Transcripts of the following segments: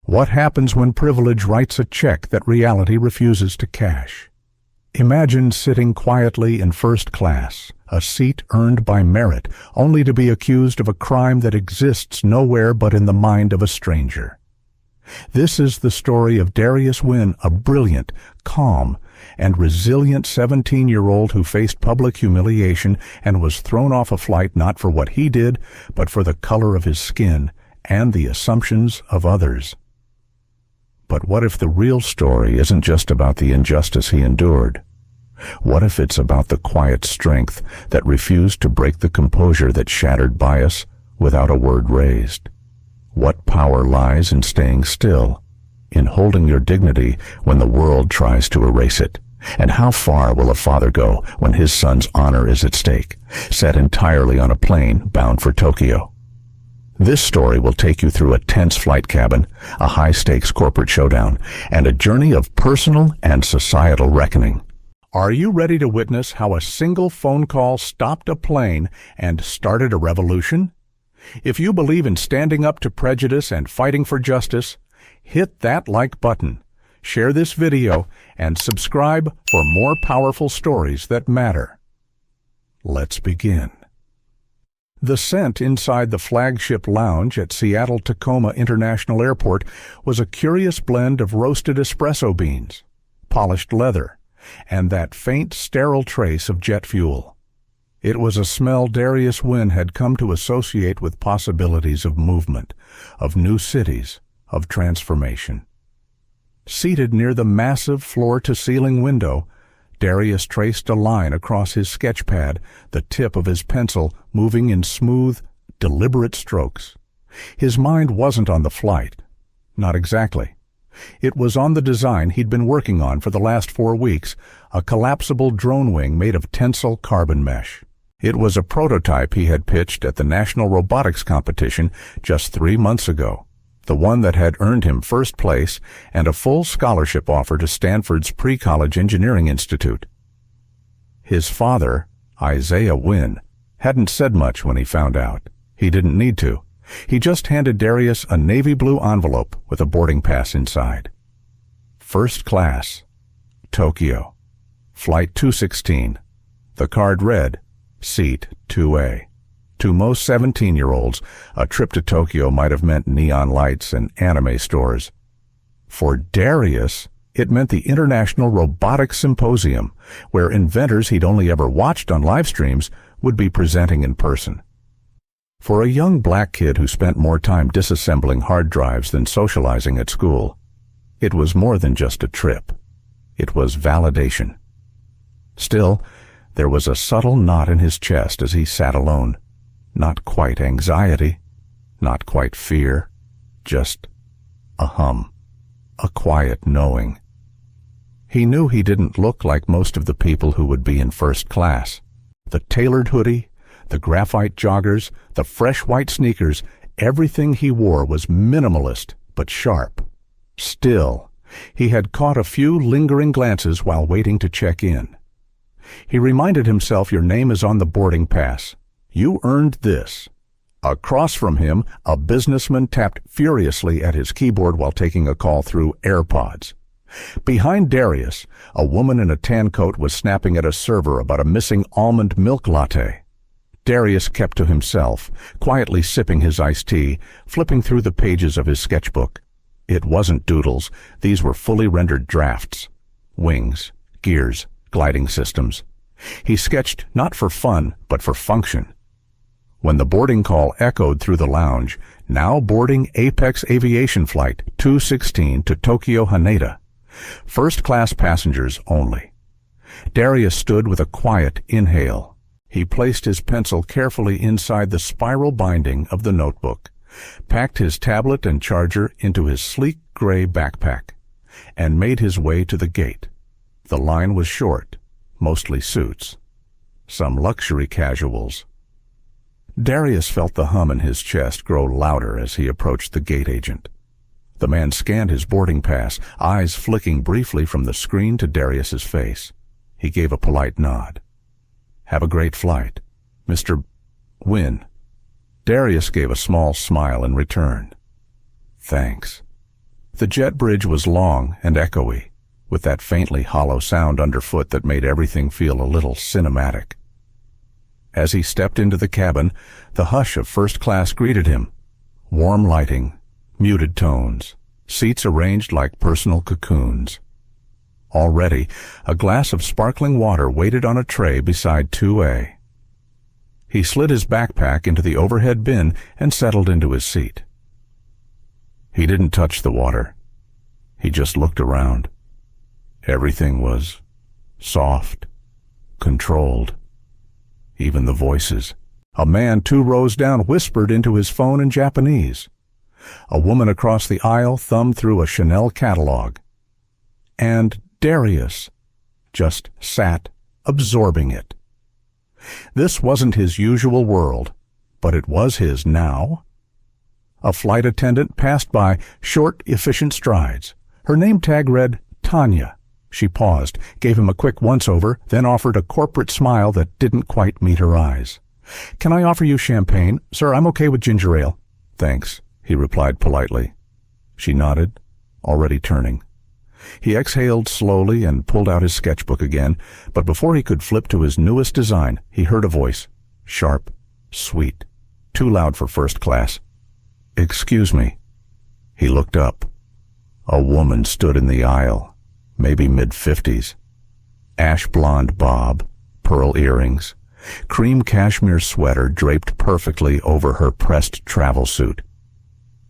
What happens when privilege writes a check that reality refuses to cash? Imagine sitting quietly in first class, a seat earned by merit, only to be accused of a crime that exists nowhere but in the mind of a stranger. This is the story of Darius Wynn, a brilliant, calm, and resilient 17-year-old who faced public humiliation and was thrown off a flight not for what he did, but for the color of his skin and the assumptions of others. But what if the real story isn't just about the injustice he endured? What if it's about the quiet strength that refused to break the composure that shattered bias without a word raised? What power lies in staying still, in holding your dignity when the world tries to erase it? And how far will a father go when his son's honor is at stake, set entirely on a plane bound for Tokyo? This story will take you through a tense flight cabin, a high-stakes corporate showdown, and a journey of personal and societal reckoning. Are you ready to witness how a single phone call stopped a plane and started a revolution? If you believe in standing up to prejudice and fighting for justice, hit that like button, share this video, and subscribe for more powerful stories that matter. Let's begin. The scent inside the flagship lounge at Seattle-Tacoma International Airport was a curious blend of roasted espresso beans, polished leather, and that faint, sterile trace of jet fuel. It was a smell Darius Wynn had come to associate with possibilities of movement, of new cities, of transformation. Seated near the massive floor-to-ceiling window, Darius traced a line across his sketch pad, the tip of his pencil moving in smooth, deliberate strokes. His mind wasn't on the flight. Not exactly. It was on the design he'd been working on for the last 4 weeks, a collapsible drone wing made of tensile carbon mesh. It was a prototype he had pitched at the National Robotics Competition just 3 months ago, the one that had earned him first place and a full scholarship offer to Stanford's Pre-College Engineering Institute. His father, Isaiah Wynn, hadn't said much when he found out. He didn't need to. He just handed Darius a navy blue envelope with a boarding pass inside. First class, Tokyo, Flight 216. The card read, Seat 2A. To most 17-year-olds, a trip to Tokyo might have meant neon lights and anime stores. For Darius, it meant the International Robotics Symposium, where inventors he'd only ever watched on live streams would be presenting in person. For a young black kid who spent more time disassembling hard drives than socializing at school, it was more than just a trip. It was validation. Still, there was a subtle knot in his chest as he sat alone. Not quite anxiety, not quite fear, just a hum, a quiet knowing. He knew he didn't look like most of the people who would be in first class. The tailored hoodie, the graphite joggers, the fresh white sneakers, everything he wore was minimalist but sharp. Still, he had caught a few lingering glances while waiting to check in. He reminded himself, your name is on the boarding pass. You earned this. Across from him, a businessman tapped furiously at his keyboard while taking a call through AirPods. Behind Darius, a woman in a tan coat was snapping at a server about a missing almond milk latte. Darius kept to himself, quietly sipping his iced tea, flipping through the pages of his sketchbook. It wasn't doodles. These were fully rendered drafts. Wings, gears, gliding systems. He sketched not for fun, but for function. When the boarding call echoed through the lounge, now boarding Apex Aviation Flight 216 to Tokyo Haneda. First-class passengers only. Darius stood with a quiet inhale. He placed his pencil carefully inside the spiral binding of the notebook, packed his tablet and charger into his sleek gray backpack, and made his way to the gate. The line was short, mostly suits, some luxury casuals. Darius felt the hum in his chest grow louder as he approached the gate agent. The man scanned his boarding pass, eyes flicking briefly from the screen to Darius's face. He gave a polite nod. Have a great flight, Mr. Wynn. Darius gave a small smile in return. Thanks. The jet bridge was long and echoey, with that faintly hollow sound underfoot that made everything feel a little cinematic. As he stepped into the cabin, the hush of first class greeted him. Warm lighting, muted tones, seats arranged like personal cocoons. Already, a glass of sparkling water waited on a tray beside 2A. He slid his backpack into the overhead bin and settled into his seat. He didn't touch the water. He just looked around. Everything was soft, controlled. Even the voices. A man 2 rows down whispered into his phone in Japanese. A woman across the aisle thumbed through a Chanel catalog. And Darius just sat, absorbing it. This wasn't his usual world, but it was his now. A flight attendant passed by, short, efficient strides. Her name tag read, Tanya. She paused, gave him a quick once-over, then offered a corporate smile that didn't quite meet her eyes. "Can I offer you champagne? Sir, I'm okay with ginger ale." "Thanks," he replied politely. She nodded, already turning. He exhaled slowly and pulled out his sketchbook again, but before he could flip to his newest design, he heard a voice, sharp, sweet, too loud for first class. "Excuse me." He looked up. A woman stood in the aisle, maybe mid-50s. Ash blonde bob, pearl earrings, cream cashmere sweater draped perfectly over her pressed travel suit.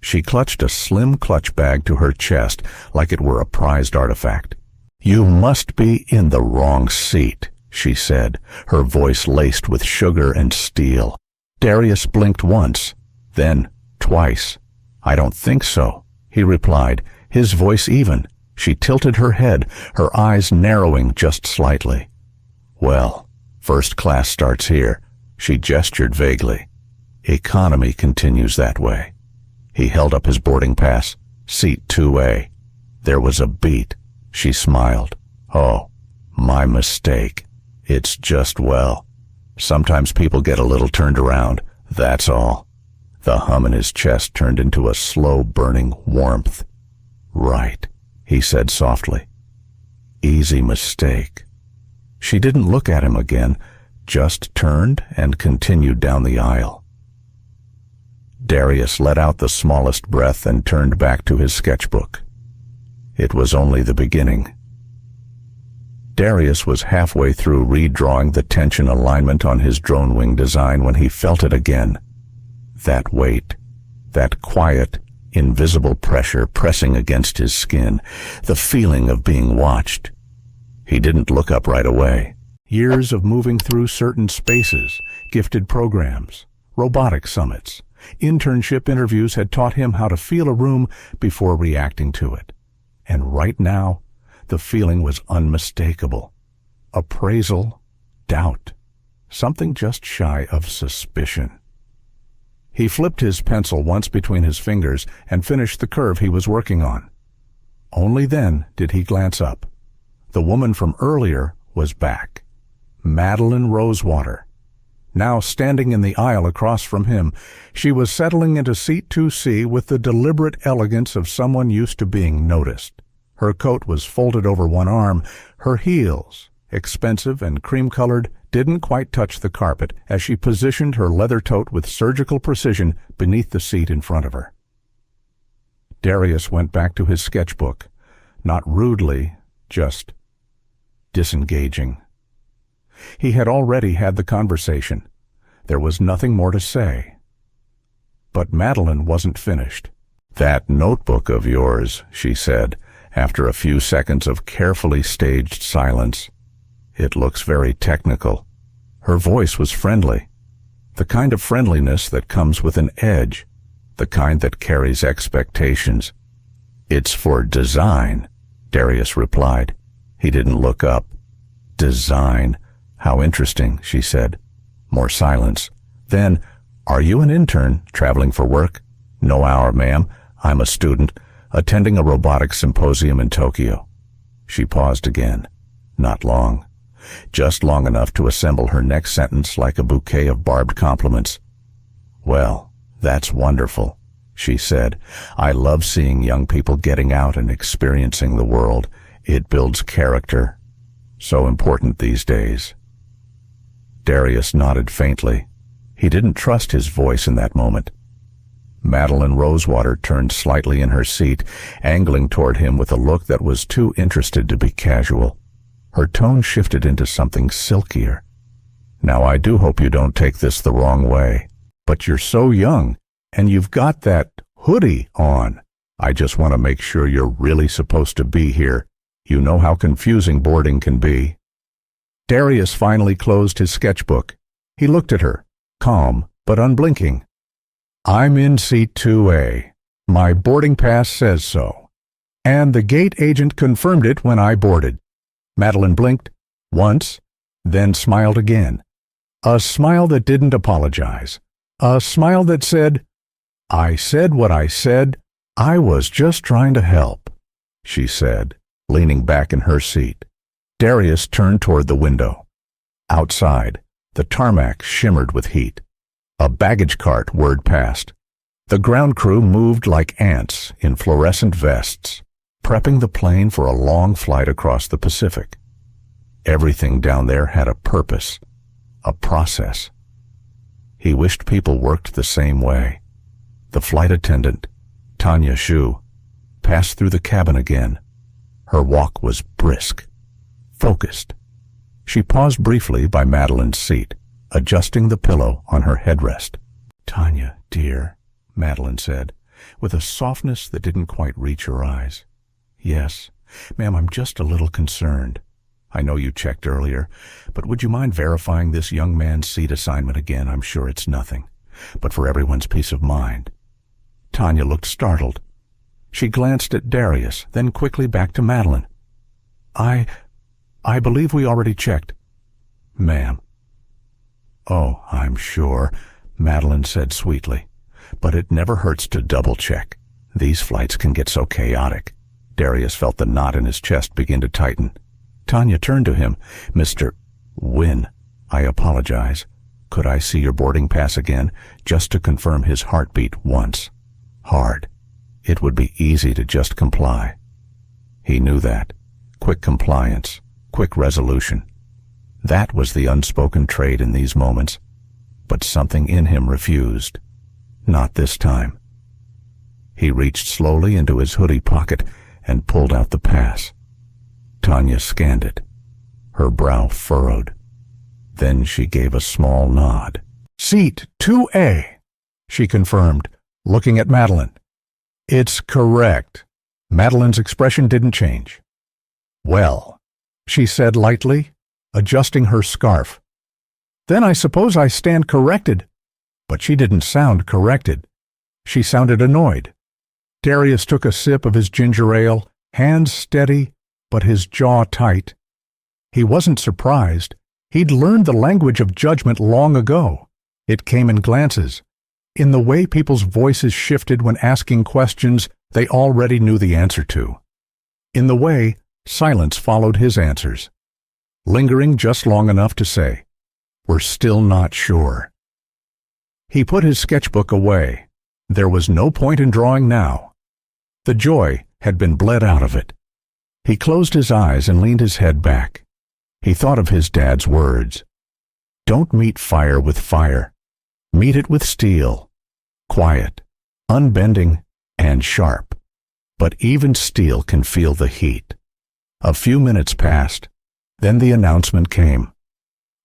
She clutched a slim clutch bag to her chest like it were a prized artifact. "You must be in the wrong seat," she said, her voice laced with sugar and steel. Darius blinked once, then twice. "I don't think so," he replied, his voice even. She tilted her head, her eyes narrowing just slightly. "Well, first class starts here," she gestured vaguely. "Economy continues that way." He held up his boarding pass. "Seat 2A. There was a beat. She smiled. "Oh, my mistake. It's just, well, sometimes people get a little turned around, that's all." The hum in his chest turned into a slow-burning warmth. "Right," he said softly. "Easy mistake." She didn't look at him again, just turned and continued down the aisle. Darius let out the smallest breath and turned back to his sketchbook. It was only the beginning. Darius was halfway through redrawing the tension alignment on his drone wing design when he felt it again. That weight, that quiet, invisible pressure pressing against his skin, the feeling of being watched. He didn't look up right away. Years of moving through certain spaces, gifted programs, robotics summits, internship interviews had taught him how to feel a room before reacting to it. And right now, the feeling was unmistakable. Appraisal, doubt, something just shy of suspicion. He flipped his pencil once between his fingers and finished the curve he was working on. Only then did he glance up. The woman from earlier was back. Madeline Rosewater. Now standing in the aisle across from him, she was settling into seat 2C with the deliberate elegance of someone used to being noticed. Her coat was folded over one arm. Her heels, expensive and cream-colored, didn't quite touch the carpet as she positioned her leather tote with surgical precision beneath the seat in front of her. Darius went back to his sketchbook, not rudely, just disengaging. He had already had the conversation. There was nothing more to say. But Madeline wasn't finished. "That notebook of yours," she said, after a few seconds of carefully staged silence. "It looks very technical." Her voice was friendly, the kind of friendliness that comes with an edge, the kind that carries expectations. "It's for design," Darius replied. He didn't look up. "Design? How interesting," she said. More silence. Then, "Are you an intern traveling for work?" "No hour, ma'am. I'm a student, attending a robotics symposium in Tokyo." She paused again. Not long. Just long enough to assemble her next sentence like a bouquet of barbed compliments. "Well, that's wonderful." she said. "I love seeing young people getting out and experiencing the world. It builds character. So important these days." Darius nodded faintly. He didn't trust his voice in that moment. Madeline Rosewater turned slightly in her seat, angling toward him with a look that was too interested to be casual. Her tone shifted into something silkier. "Now, I do hope you don't take this the wrong way, but you're so young, and you've got that hoodie on. I just want to make sure you're really supposed to be here. You know how confusing boarding can be." Darius finally closed his sketchbook. He looked at her, calm but unblinking. "I'm in seat 2A. My boarding pass says so. And the gate agent confirmed it when I boarded." Madeline blinked once, then smiled again. A smile that didn't apologize. A smile that said, "I said what I said. I was just trying to help," she said, leaning back in her seat. Darius turned toward the window. Outside, the tarmac shimmered with heat. A baggage cart whirred past. The ground crew moved like ants in fluorescent vests, prepping the plane for a long flight across the Pacific. Everything down there had a purpose, a process. He wished people worked the same way. The flight attendant, Tanya Shu, passed through the cabin again. Her walk was brisk, focused. She paused briefly by Madeline's seat, adjusting the pillow on her headrest. "Tanya, dear," Madeline said, with a softness that didn't quite reach her eyes. "Yes, ma'am, I'm just a little concerned. I know you checked earlier, but would you mind verifying this young man's seat assignment again? I'm sure it's nothing, but for everyone's peace of mind." Tanya looked startled. She glanced at Darius, then quickly back to Madeline. I believe we already checked." "Ma'am." "Oh, I'm sure," Madeline said sweetly. "But it never hurts to double-check. These flights can get so chaotic." Darius felt the knot in his chest begin to tighten. Tanya turned to him. "Mr. Wynn, I apologize. Could I see your boarding pass again, just to confirm his heartbeat once? Hard. It would be easy to just comply." He knew that. Quick compliance, quick resolution. That was the unspoken trait in these moments. But something in him refused. Not this time. He reached slowly into his hoodie pocket and pulled out the pass. Tanya scanned it, her brow furrowed. Then she gave a small nod. "Seat 2A, she confirmed, looking at Madeline. "It's correct." Madeline's expression didn't change. "Well," she said lightly, adjusting her scarf. "Then I suppose I stand corrected." But she didn't sound corrected. She sounded annoyed. Darius took a sip of his ginger ale, hands steady, but his jaw tight. He wasn't surprised. He'd learned the language of judgment long ago. It came in glances, in the way people's voices shifted when asking questions they already knew the answer to, in the way silence followed his answers, lingering just long enough to say, "We're still not sure." He put his sketchbook away. There was no point in drawing now. The joy had been bled out of it. He closed his eyes and leaned his head back. He thought of his dad's words. "Don't meet fire with fire. Meet it with steel. Quiet, unbending, and sharp. But even steel can feel the heat." A few minutes passed. Then the announcement came.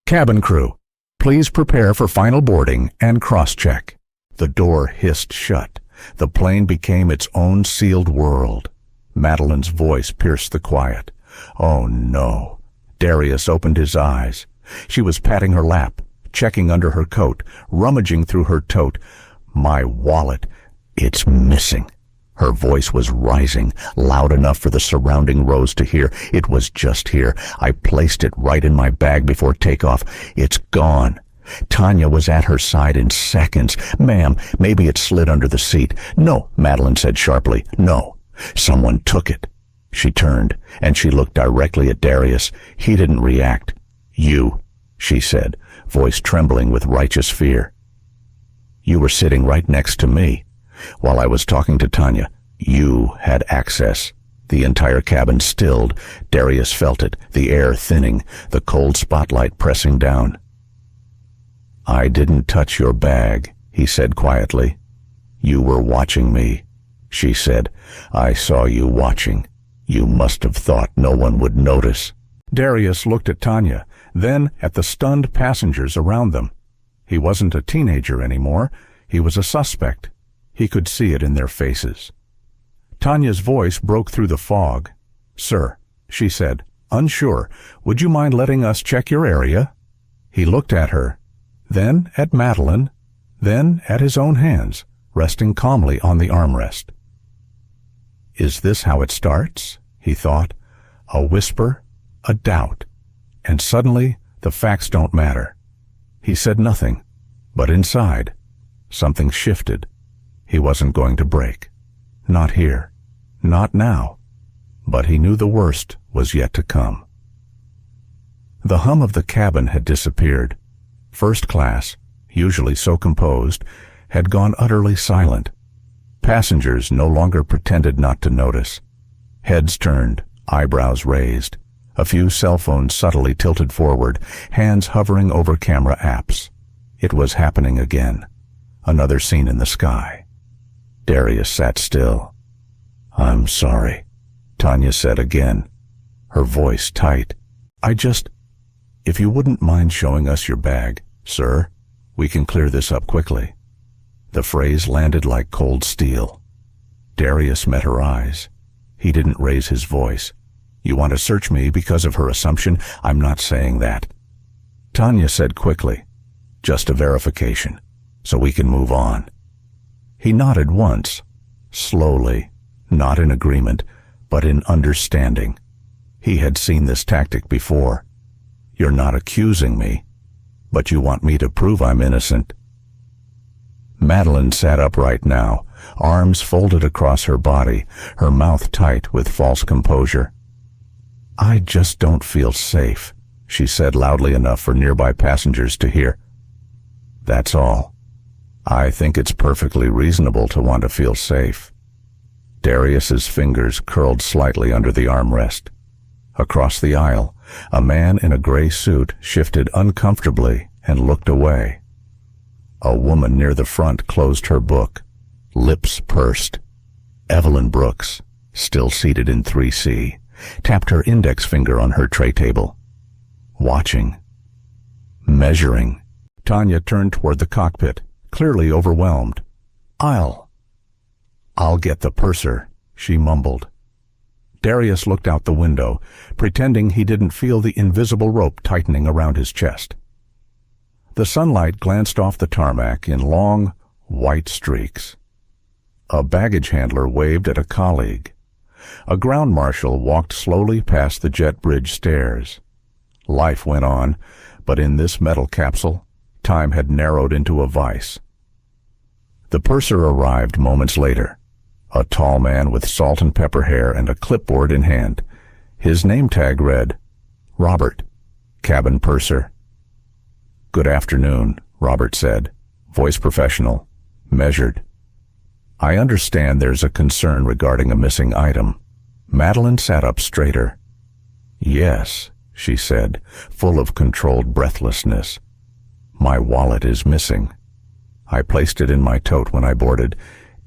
"Cabin crew, please prepare for final boarding and cross-check." The door hissed shut. The plane became its own sealed world. Madeline's voice pierced the quiet. "Oh, no." Darius opened his eyes. She was patting her lap, checking under her coat, rummaging through her tote. "My wallet. It's missing." Her voice was rising, loud enough for the surrounding rows to hear. "It was just here. I placed it right in my bag before takeoff. It's gone." Tanya was at her side in seconds. "Ma'am, maybe it slid under the seat." "No," Madeline said sharply. "No. Someone took it." She turned, and she looked directly at Darius. He didn't react. "You," she said, voice trembling with righteous fear. "You were sitting right next to me. While I was talking to Tanya, you had access. The entire cabin stilled. Darius felt it, the air thinning, the cold spotlight pressing down. I didn't touch your bag, he said quietly. You were watching me, she said. I saw you watching. You must have thought no one would notice. Darius looked at Tanya, then at the stunned passengers around them. He wasn't a teenager anymore. He was a suspect. He could see it in their faces. Tanya's voice broke through the fog. Sir, she said, unsure, would you mind letting us check your area? He looked at her, then at Madeline, then at his own hands, resting calmly on the armrest. Is this how it starts? He thought. A whisper, a doubt, and suddenly the facts don't matter. He said nothing, but inside, something shifted. He wasn't going to break. Not here. Not now. But he knew the worst was yet to come. The hum of the cabin had disappeared. First class, usually so composed, had gone utterly silent. Passengers no longer pretended not to notice. Heads turned, eyebrows raised. A few cell phones subtly tilted forward, hands hovering over camera apps. It was happening again. Another scene in the sky. Darius sat still. I'm sorry, Tanya said again, her voice tight. If you wouldn't mind showing us your bag, sir, we can clear this up quickly. The phrase landed like cold steel. Darius met her eyes. He didn't raise his voice. You want to search me because of her assumption? I'm not saying that. Tanya said quickly, just a verification, so we can move on. He nodded once, slowly, not in agreement, but in understanding. He had seen this tactic before. You're not accusing me, but you want me to prove I'm innocent. Madeline sat upright now, arms folded across her body, her mouth tight with false composure. I just don't feel safe, she said loudly enough for nearby passengers to hear. That's all. I think it's perfectly reasonable to want to feel safe. Darius's fingers curled slightly under the armrest. Across the aisle, a man in a gray suit shifted uncomfortably and looked away. A woman near the front closed her book, lips pursed. Evelyn Brooks, still seated in 3C, tapped her index finger on her tray table. Watching. Measuring. Tanya turned toward the cockpit, clearly overwhelmed. I'll get the purser, she mumbled. Darius looked out the window, pretending he didn't feel the invisible rope tightening around his chest. The sunlight glanced off the tarmac in long, white streaks. A baggage handler waved at a colleague. A ground marshal walked slowly past the jet bridge stairs. Life went on, but in this metal capsule, time had narrowed into a vice. The purser arrived moments later, a tall man with salt and pepper hair and a clipboard in hand. His name tag read, Robert, cabin purser. Good afternoon, Robert said, voice professional, measured. I understand there's a concern regarding a missing item. Madeline sat up straighter. Yes, she said, full of controlled breathlessness. My wallet is missing. I placed it in my tote when I boarded.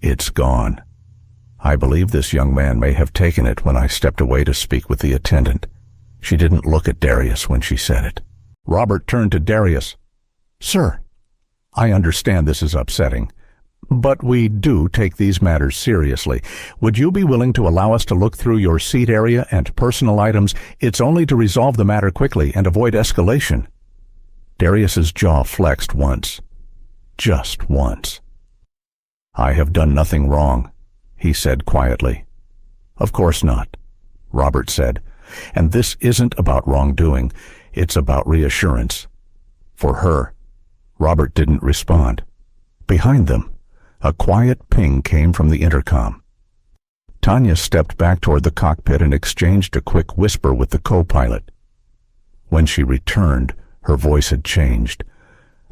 It's gone. I believe this young man may have taken it when I stepped away to speak with the attendant. She didn't look at Darius when she said it. Robert turned to Darius. Sir, I understand this is upsetting, but we do take these matters seriously. Would you be willing to allow us to look through your seat area and personal items? It's only to resolve the matter quickly and avoid escalation. Darius's jaw flexed once. Just once. I have done nothing wrong, he said quietly. Of course not, Robert said, and this isn't about wrongdoing, it's about reassurance. For her. Robert didn't respond. Behind them, a quiet ping came from the intercom. Tanya stepped back toward the cockpit and exchanged a quick whisper with the co-pilot. When she returned, her voice had changed.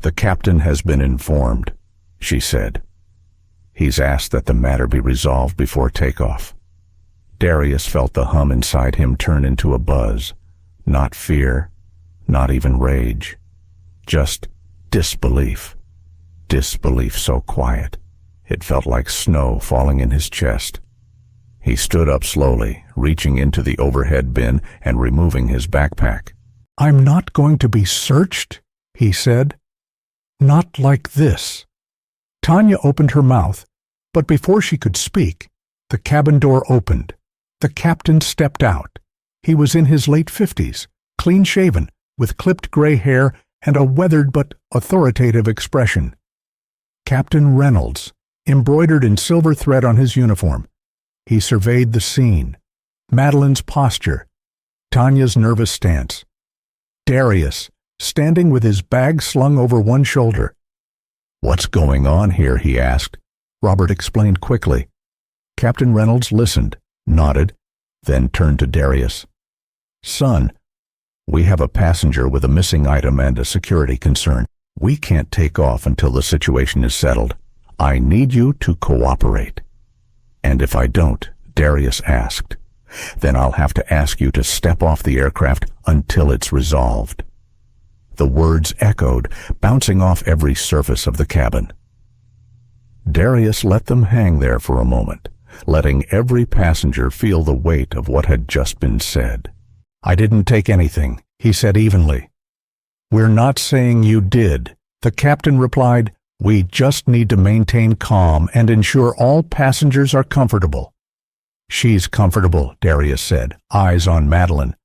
The captain has been informed, she said. He's asked that the matter be resolved before takeoff. Darius felt the hum inside him turn into a buzz. Not fear, not even rage. Just disbelief. Disbelief so quiet. It felt like snow falling in his chest. He stood up slowly, reaching into the overhead bin and removing his backpack. "I'm not going to be searched," he said. "Not like this." Tanya opened her mouth, but before she could speak, the cabin door opened. The captain stepped out. He was in his late 50s, clean-shaven, with clipped gray hair and a weathered but authoritative expression. Captain Reynolds, embroidered in silver thread on his uniform. He surveyed the scene. Madeline's posture, Tanya's nervous stance. Darius, standing with his bag slung over one shoulder. "What's going on here?" he asked. Robert explained quickly. Captain Reynolds listened, nodded, then turned to Darius. "Son, we have a passenger with a missing item and a security concern. We can't take off until the situation is settled. I need you to cooperate." "And if I don't," Darius asked, "then I'll have to ask you to step off the aircraft until it's resolved." The words echoed, bouncing off every surface of the cabin. Darius let them hang there for a moment, letting every passenger feel the weight of what had just been said. "I didn't take anything," he said evenly. "We're not saying you did," the captain replied. "We just need to maintain calm and ensure all passengers are comfortable." "She's comfortable," Darius said, eyes on Madeline.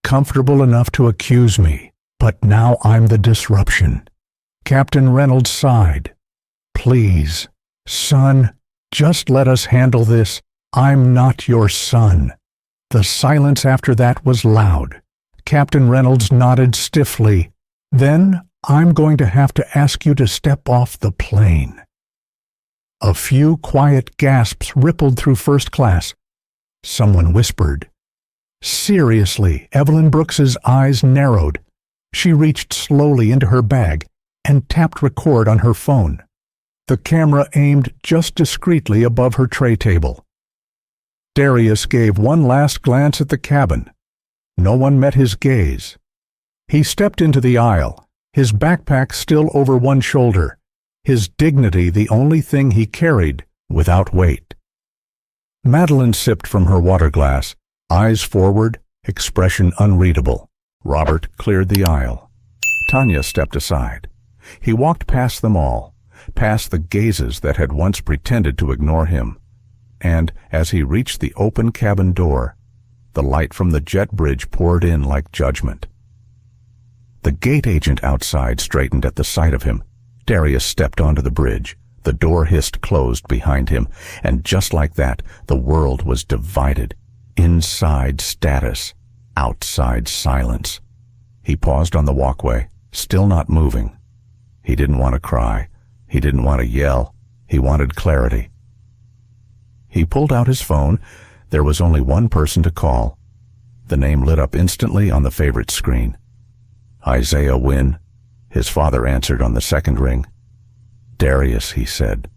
"Comfortable enough to accuse me, but now I'm the disruption." Captain Reynolds sighed. "Please, son, just let us handle this. I'm not your son." The silence after that was loud. Captain Reynolds nodded stiffly. "Then I'm going to have to ask you to step off the plane." A few quiet gasps rippled through first class. Someone whispered. Seriously, Evelyn Brooks's eyes narrowed. She reached slowly into her bag and tapped record on her phone. The camera aimed just discreetly above her tray table. Darius gave one last glance at the cabin. No one met his gaze. He stepped into the aisle, his backpack still over one shoulder, his dignity the only thing he carried without weight. Madeline sipped from her water glass, eyes forward, expression unreadable. Robert cleared the aisle. Tanya stepped aside. He walked past them all, past the gazes that had once pretended to ignore him, and as he reached the open cabin door, the light from the jet bridge poured in like judgment. The gate agent outside straightened at the sight of him. Darius stepped onto the bridge. The door hissed closed behind him, and just like that, the world was divided. Inside status, outside silence. He paused on the walkway, still not moving. He didn't want to cry. He didn't want to yell. He wanted clarity. He pulled out his phone. There was only one person to call. The name lit up instantly on the favorite screen. Isaiah Wynn. His father answered on the second ring. "Darius," he said,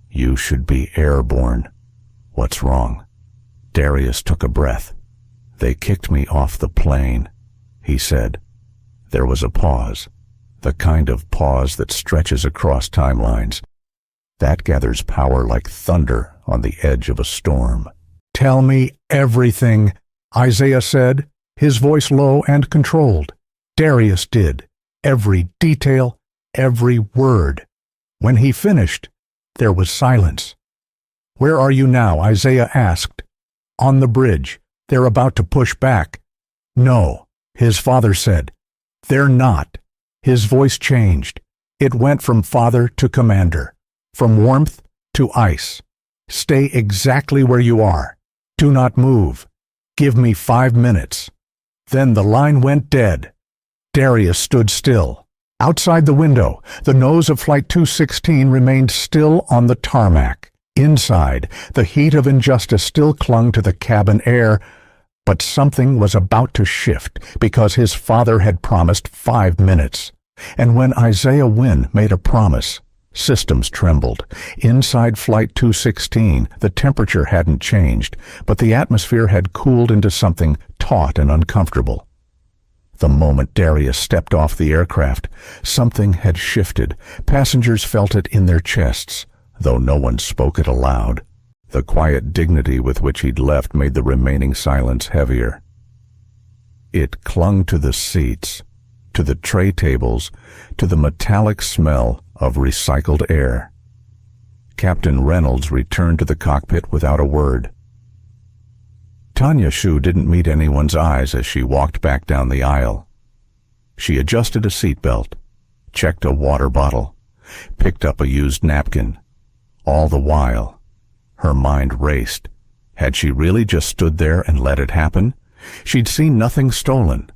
"you should be airborne. What's wrong?" Darius took a breath. "They kicked me off the plane," he said. There was a pause, the kind of pause that stretches across timelines. That gathers power like thunder on the edge of a storm. "Tell me everything," Isaiah said, his voice low and controlled. Darius did. Every detail, every word. When he finished, there was silence. "Where are you now?" Isaiah asked. "On the bridge. They're about to push back." "No," his father said. "They're not." His voice changed. It went from father to commander, from warmth to ice. "Stay exactly where you are. Do not move. Give me 5 minutes." Then the line went dead. Darius stood still. Outside the window, the nose of Flight 216 remained still on the tarmac. Inside, the heat of injustice still clung to the cabin air, but something was about to shift because his father had promised 5 minutes. And when Isaiah Wynn made a promise, Systems trembled. Inside Flight 216, the temperature hadn't changed, but the atmosphere had cooled into something taut and uncomfortable. The moment Darius stepped off the aircraft, something had shifted. Passengers felt it in their chests, though no one spoke it aloud. The quiet dignity with which he'd left made the remaining silence heavier. It clung to the seats, to the tray tables, to the metallic smell of recycled air. Captain Reynolds returned to the cockpit without a word. Tanya Shu didn't meet anyone's eyes as she walked back down the aisle. She adjusted a seatbelt, checked a water bottle, picked up a used napkin. All the while, her mind raced. Had she really just stood there and let it happen? She'd seen nothing stolen.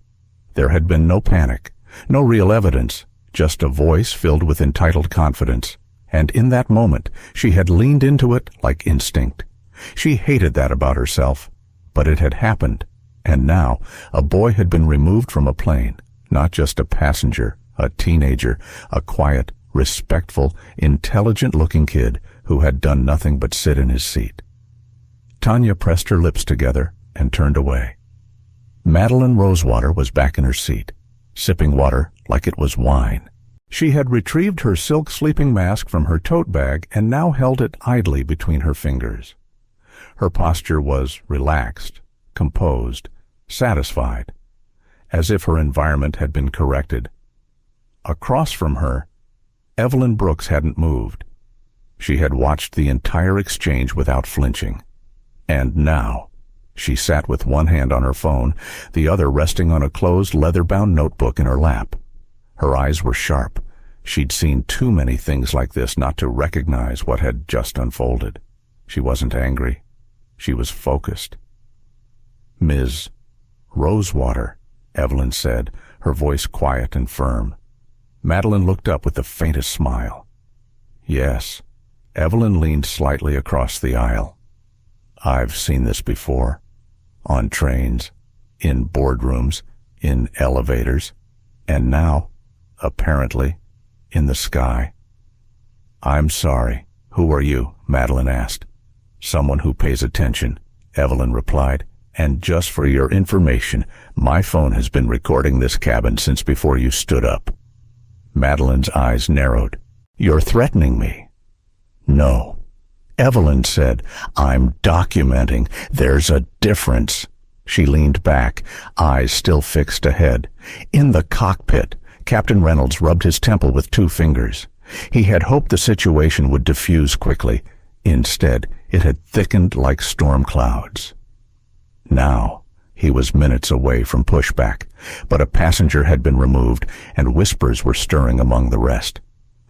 There had been no panic, no real evidence, just a voice filled with entitled confidence. And in that moment, she had leaned into it like instinct. She hated that about herself, but it had happened. And now, a boy had been removed from a plane, not just a passenger, a teenager, a quiet, respectful, intelligent-looking kid who had done nothing but sit in his seat. Tanya pressed her lips together and turned away. Madeline Rosewater was back in her seat, sipping water like it was wine. She had retrieved her silk sleeping mask from her tote bag and now held it idly between her fingers. Her posture was relaxed, composed, satisfied, as if her environment had been corrected. Across from her, Evelyn Brooks hadn't moved. She had watched the entire exchange without flinching. And now, she sat with one hand on her phone, the other resting on a closed, leather-bound notebook in her lap. Her eyes were sharp. She'd seen too many things like this not to recognize what had just unfolded. She wasn't angry. She was focused. "Ms. Rosewater," Evelyn said, her voice quiet and firm. Madeline looked up with the faintest smile. "Yes." Evelyn leaned slightly across the aisle. "I've seen this before. On trains, in boardrooms, in elevators, and now, apparently, in the sky." "I'm sorry. Who are you?" Madeline asked. "Someone who pays attention," Evelyn replied. "And just for your information, my phone has been recording this cabin since before you stood up." Madeline's eyes narrowed. "You're threatening me." "No." Evelyn said, "I'm documenting. There's a difference." She leaned back, eyes still fixed ahead. In the cockpit, Captain Reynolds rubbed his temple with 2 fingers. He had hoped the situation would diffuse quickly. Instead, it had thickened like storm clouds. Now, he was minutes away from pushback, but a passenger had been removed, and whispers were stirring among the rest.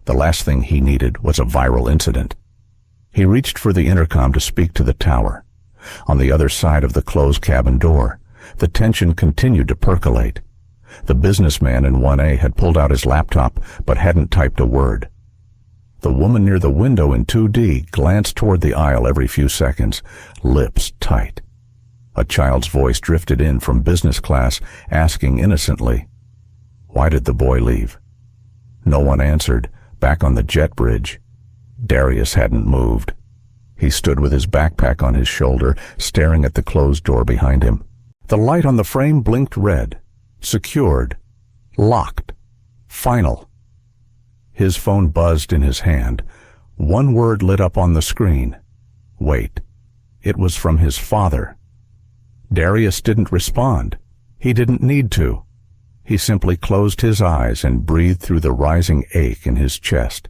The last thing he needed was a viral incident. He reached for the intercom to speak to the tower. On the other side of the closed cabin door, the tension continued to percolate. The businessman in 1A had pulled out his laptop but hadn't typed a word. The woman near the window in 2D glanced toward the aisle every few seconds, lips tight. A child's voice drifted in from business class, asking innocently, "Why did the boy leave?" No one answered. Back on the jet bridge, Darius hadn't moved. He stood with his backpack on his shoulder, staring at the closed door behind him. The light on the frame blinked red. Secured. Locked. Final. His phone buzzed in his hand. One word lit up on the screen. Wait. It was from his father. Darius didn't respond. He didn't need to. He simply closed his eyes and breathed through the rising ache in his chest.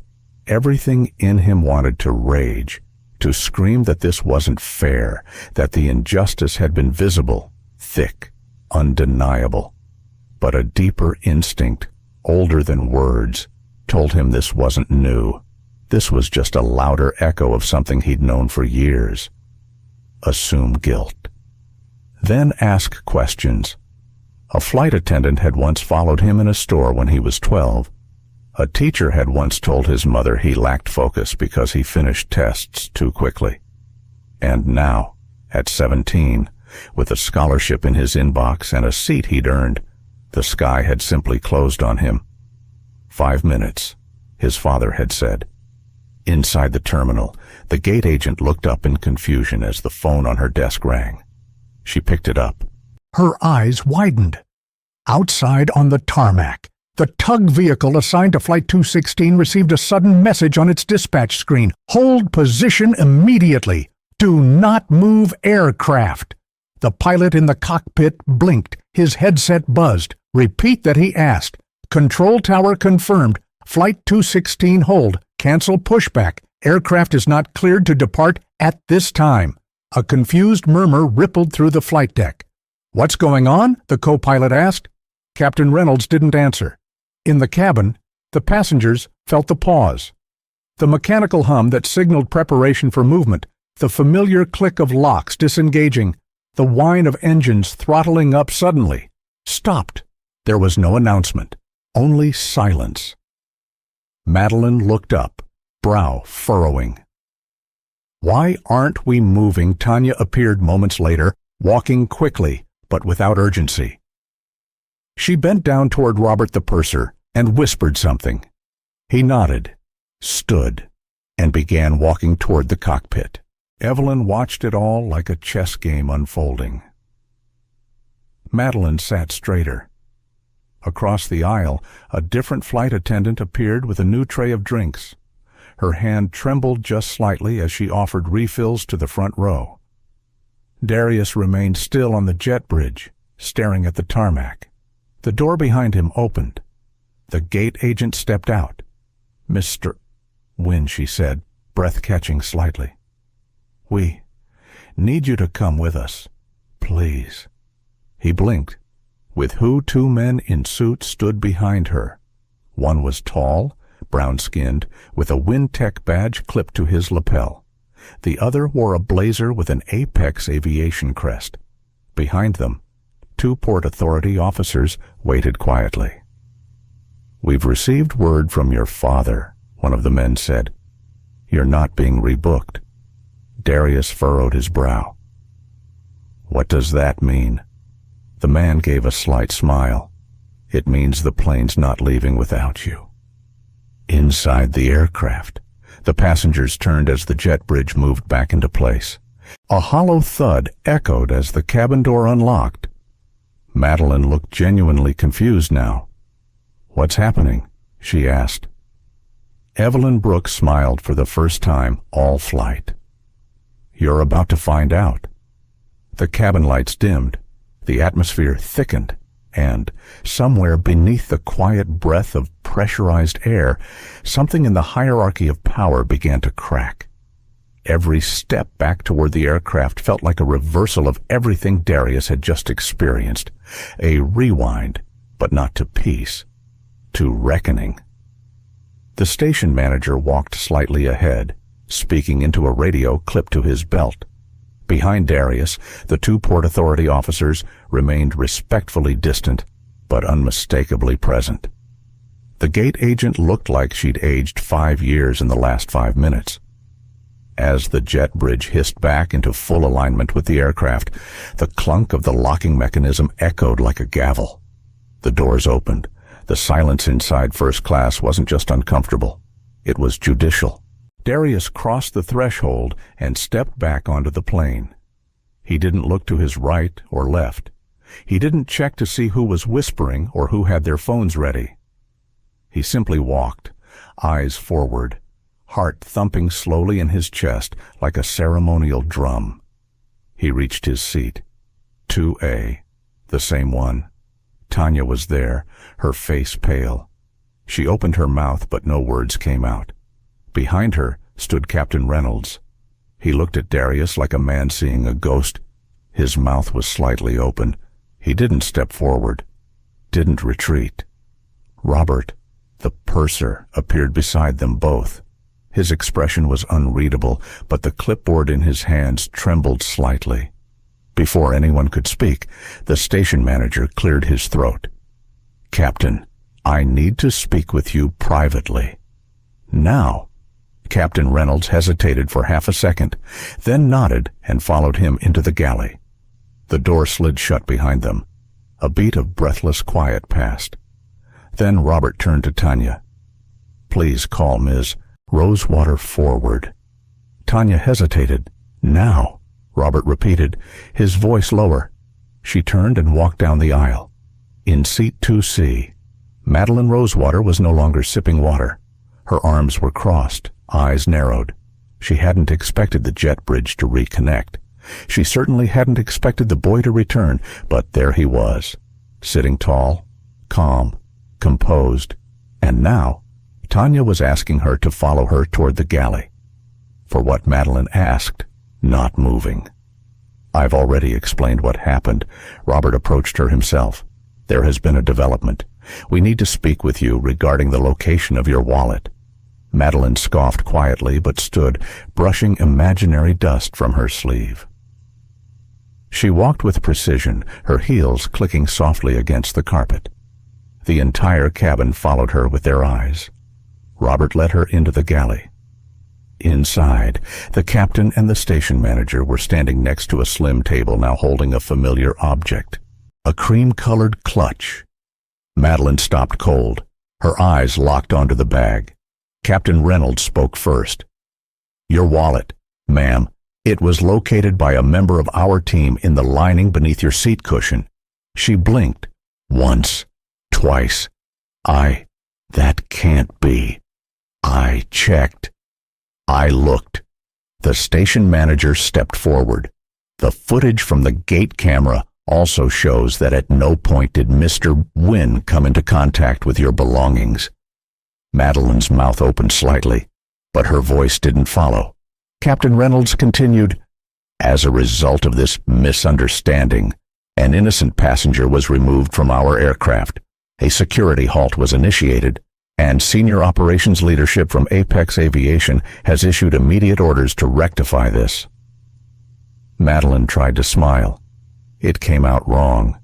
Everything in him wanted to rage, to scream that this wasn't fair, that the injustice had been visible, thick, undeniable. But a deeper instinct, older than words, told him this wasn't new. This was just a louder echo of something he'd known for years. Assume guilt. Then ask questions. A flight attendant had once followed him in a store when he was 12. A teacher had once told his mother he lacked focus because he finished tests too quickly. And now, at 17, with a scholarship in his inbox and a seat he'd earned, the sky had simply closed on him. 5 minutes, his father had said. Inside the terminal, the gate agent looked up in confusion as the phone on her desk rang. She picked it up. Her eyes widened. Outside on the tarmac, the tug vehicle assigned to Flight 216 received a sudden message on its dispatch screen. Hold position immediately. Do not move aircraft. The pilot in the cockpit blinked. His headset buzzed. Repeat that he asked. Control tower confirmed. Flight 216 hold. Cancel pushback. Aircraft is not cleared to depart at this time. A confused murmur rippled through the flight deck. What's going on? The co-pilot asked. Captain Reynolds didn't answer. In the cabin, the passengers felt the pause. The mechanical hum that signaled preparation for movement, the familiar click of locks disengaging, the whine of engines throttling up suddenly, stopped. There was no announcement, only silence. Madeline looked up, brow furrowing. Why aren't we moving? Tanya appeared moments later, walking quickly, but without urgency. She bent down toward Robert the purser and whispered something. He nodded, stood, and began walking toward the cockpit. Evelyn watched it all like a chess game unfolding. Madeline sat straighter. Across the aisle, a different flight attendant appeared with a new tray of drinks. Her hand trembled just slightly as she offered refills to the front row. Darius remained still on the jet bridge, staring at the tarmac. The door behind him opened. The gate agent stepped out. "Mr. Wynn," she said, breath catching slightly. "We need you to come with us, please." He blinked. With who two men in suits stood behind her. One was tall, brown-skinned, with a Wintech badge clipped to his lapel. The other wore a blazer with an Apex aviation crest. Behind them, two Port Authority officers waited quietly. "We've received word from your father," one of the men said. "You're not being rebooked." Darius furrowed his brow. "What does that mean?" The man gave a slight smile. "It means the plane's not leaving without you." Inside the aircraft, the passengers turned as the jet bridge moved back into place. A hollow thud echoed as the cabin door unlocked. Madeline looked genuinely confused now. "What's happening?" she asked. Evelyn Brooks smiled for the first time all flight. "You're about to find out." The cabin lights dimmed. The atmosphere thickened, and somewhere beneath the quiet breath of pressurized air, something in the hierarchy of power began to crack. Every step back toward the aircraft felt like a reversal of everything Darius had just experienced. A rewind, but not to peace, to reckoning. The station manager walked slightly ahead, speaking into a radio clipped to his belt. Behind Darius, the two Port Authority officers remained respectfully distant, but unmistakably present. The gate agent looked like she'd aged 5 years in the last 5 minutes. As the jet bridge hissed back into full alignment with the aircraft, the clunk of the locking mechanism echoed like a gavel. The doors opened. The silence inside first class wasn't just uncomfortable. It was judicial. Darius crossed the threshold and stepped back onto the plane. He didn't look to his right or left. He didn't check to see who was whispering or who had their phones ready. He simply walked, eyes forward, heart thumping slowly in his chest like a ceremonial drum. He reached his seat. 2A, the same one. Tanya was there, her face pale. She opened her mouth, but no words came out. Behind her stood Captain Reynolds. He looked at Darius like a man seeing a ghost. His mouth was slightly open. He didn't step forward, didn't retreat. Robert, the purser, appeared beside them both. His expression was unreadable, but the clipboard in his hands trembled slightly. Before anyone could speak, the station manager cleared his throat. "Captain, I need to speak with you privately." "Now?" Captain Reynolds hesitated for half a second, then nodded and followed him into the galley. The door slid shut behind them. A beat of breathless quiet passed. Then Robert turned to Tanya. "Please call Ms. Rosewater forward. Tanya hesitated. Now, Robert repeated, his voice lower. She turned and walked down the aisle. In seat 2C, Madeline Rosewater was no longer sipping water. Her arms were crossed, eyes narrowed. She hadn't expected the jet bridge to reconnect. She certainly hadn't expected the boy to return, but there he was, sitting tall, calm, composed, and now Tanya was asking her to follow her toward the galley. For what Madeline asked, not moving. I've already explained what happened. Robert approached her himself. There has been a development. We need to speak with you regarding the location of your wallet. Madeline scoffed quietly but stood, brushing imaginary dust from her sleeve. She walked with precision, her heels clicking softly against the carpet. The entire cabin followed her with their eyes. Robert led her into the galley. Inside, the captain and the station manager were standing next to a slim table now holding a familiar object, a cream-colored clutch. Madeline stopped cold, her eyes locked onto the bag. Captain Reynolds spoke first. Your wallet, ma'am. It was located by a member of our team in the lining beneath your seat cushion. She blinked. Once. Twice. That can't be. I checked. I looked. The station manager stepped forward. The footage from the gate camera also shows that at no point did Mr. Wynn come into contact with your belongings. Madeline's mouth opened slightly, but her voice didn't follow. Captain Reynolds continued, as a result of this misunderstanding, an innocent passenger was removed from our aircraft. A security halt was initiated, and senior operations leadership from Apex Aviation has issued immediate orders to rectify this. Madeline tried to smile. It came out wrong.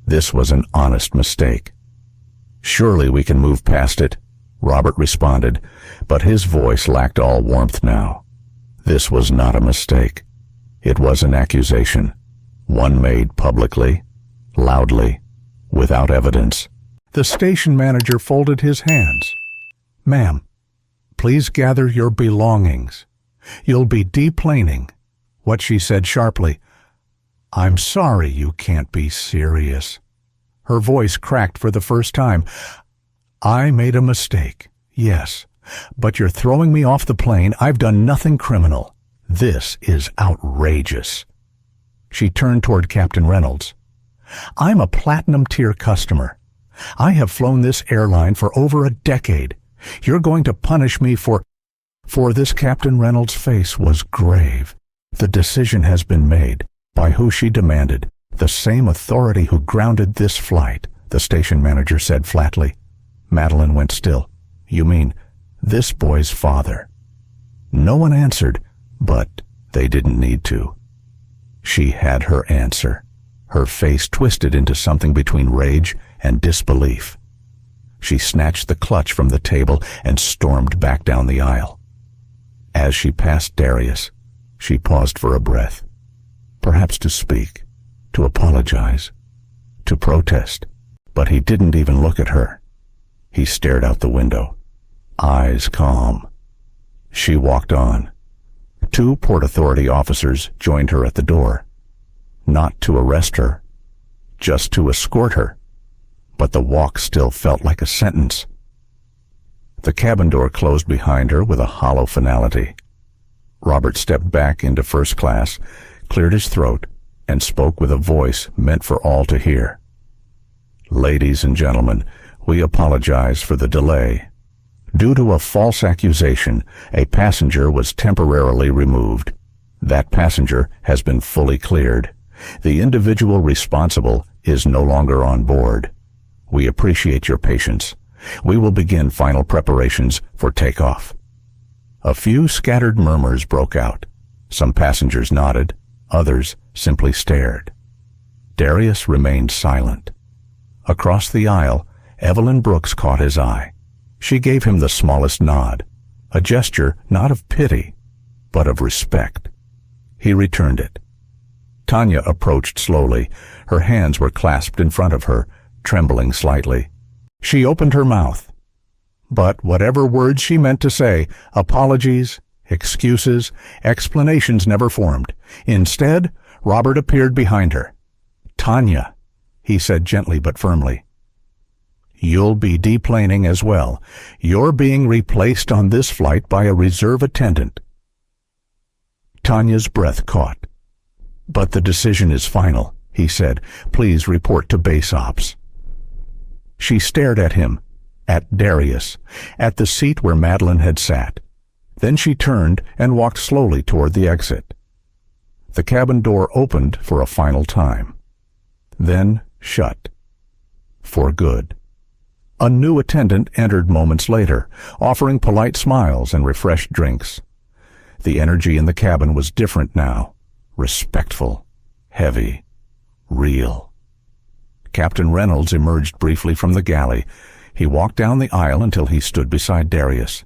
This was an honest mistake. Surely we can move past it, Robert responded, but his voice lacked all warmth now. This was not a mistake. It was an accusation, one made publicly, loudly, without evidence. The station manager folded his hands. Ma'am, please gather your belongings. You'll be deplaning. What she said sharply. I'm sorry you can't be serious. Her voice cracked for the first time. I made a mistake, yes. But you're throwing me off the plane. I've done nothing criminal. This is outrageous. She turned toward Captain Reynolds. I'm a platinum-tier customer. I have flown this airline for over a decade. You're going to punish me for this. Captain Reynolds' face was grave. The decision has been made. By who, she demanded. The same authority who grounded this flight, the station manager said flatly. Madeline went still. You mean this boy's father? No one answered, but they didn't need to. She had her answer. Her face twisted into something between rage and disbelief. She snatched the clutch from the table and stormed back down the aisle. As she passed Darius, she paused for a breath. Perhaps to speak, to apologize, to protest, but he didn't even look at her. He stared out the window, eyes calm. She walked on. 2 Port Authority officers joined her at the door. Not to arrest her, just to escort her. But the walk still felt like a sentence. The cabin door closed behind her with a hollow finality. Robert stepped back into first class, cleared his throat, and spoke with a voice meant for all to hear. Ladies and gentlemen, we apologize for the delay. Due to a false accusation, a passenger was temporarily removed. That passenger has been fully cleared. The individual responsible is no longer on board. We appreciate your patience. We will begin final preparations for takeoff. A few scattered murmurs broke out. Some passengers nodded, others simply stared. Darius remained silent. Across the aisle, Evelyn Brooks caught his eye. She gave him the smallest nod, a gesture not of pity, but of respect. He returned it. Tanya approached slowly. Her hands were clasped in front of her, trembling slightly. She opened her mouth. But whatever words she meant to say, apologies, excuses, explanations never formed. Instead, Robert appeared behind her. "Tanya," he said gently but firmly, "you'll be deplaning as well. You're being replaced on this flight by a reserve attendant." Tanya's breath caught. "But the decision is final," he said. "Please report to base ops." She stared at him, at Darius, at the seat where Madeline had sat. Then she turned and walked slowly toward the exit. The cabin door opened for a final time, then shut. For good. A new attendant entered moments later, offering polite smiles and refreshed drinks. The energy in the cabin was different now, respectful, heavy, real. Captain Reynolds emerged briefly from the galley. He walked down the aisle until he stood beside Darius,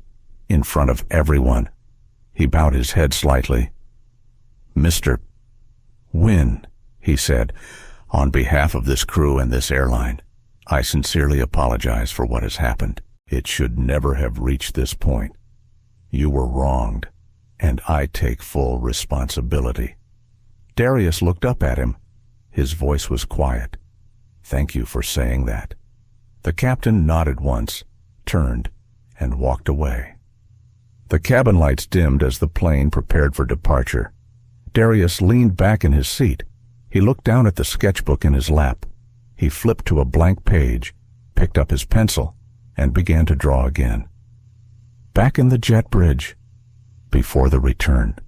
in front of everyone. He bowed his head slightly. "Mr. Wynn," he said, "on behalf of this crew and this airline, I sincerely apologize for what has happened. It should never have reached this point. You were wronged, and I take full responsibility." Darius looked up at him. His voice was quiet. "Thank you for saying that." The captain nodded once, turned, and walked away. The cabin lights dimmed as the plane prepared for departure. Darius leaned back in his seat. He looked down at the sketchbook in his lap. He flipped to a blank page, picked up his pencil, and began to draw again. Back in the jet bridge, before the return,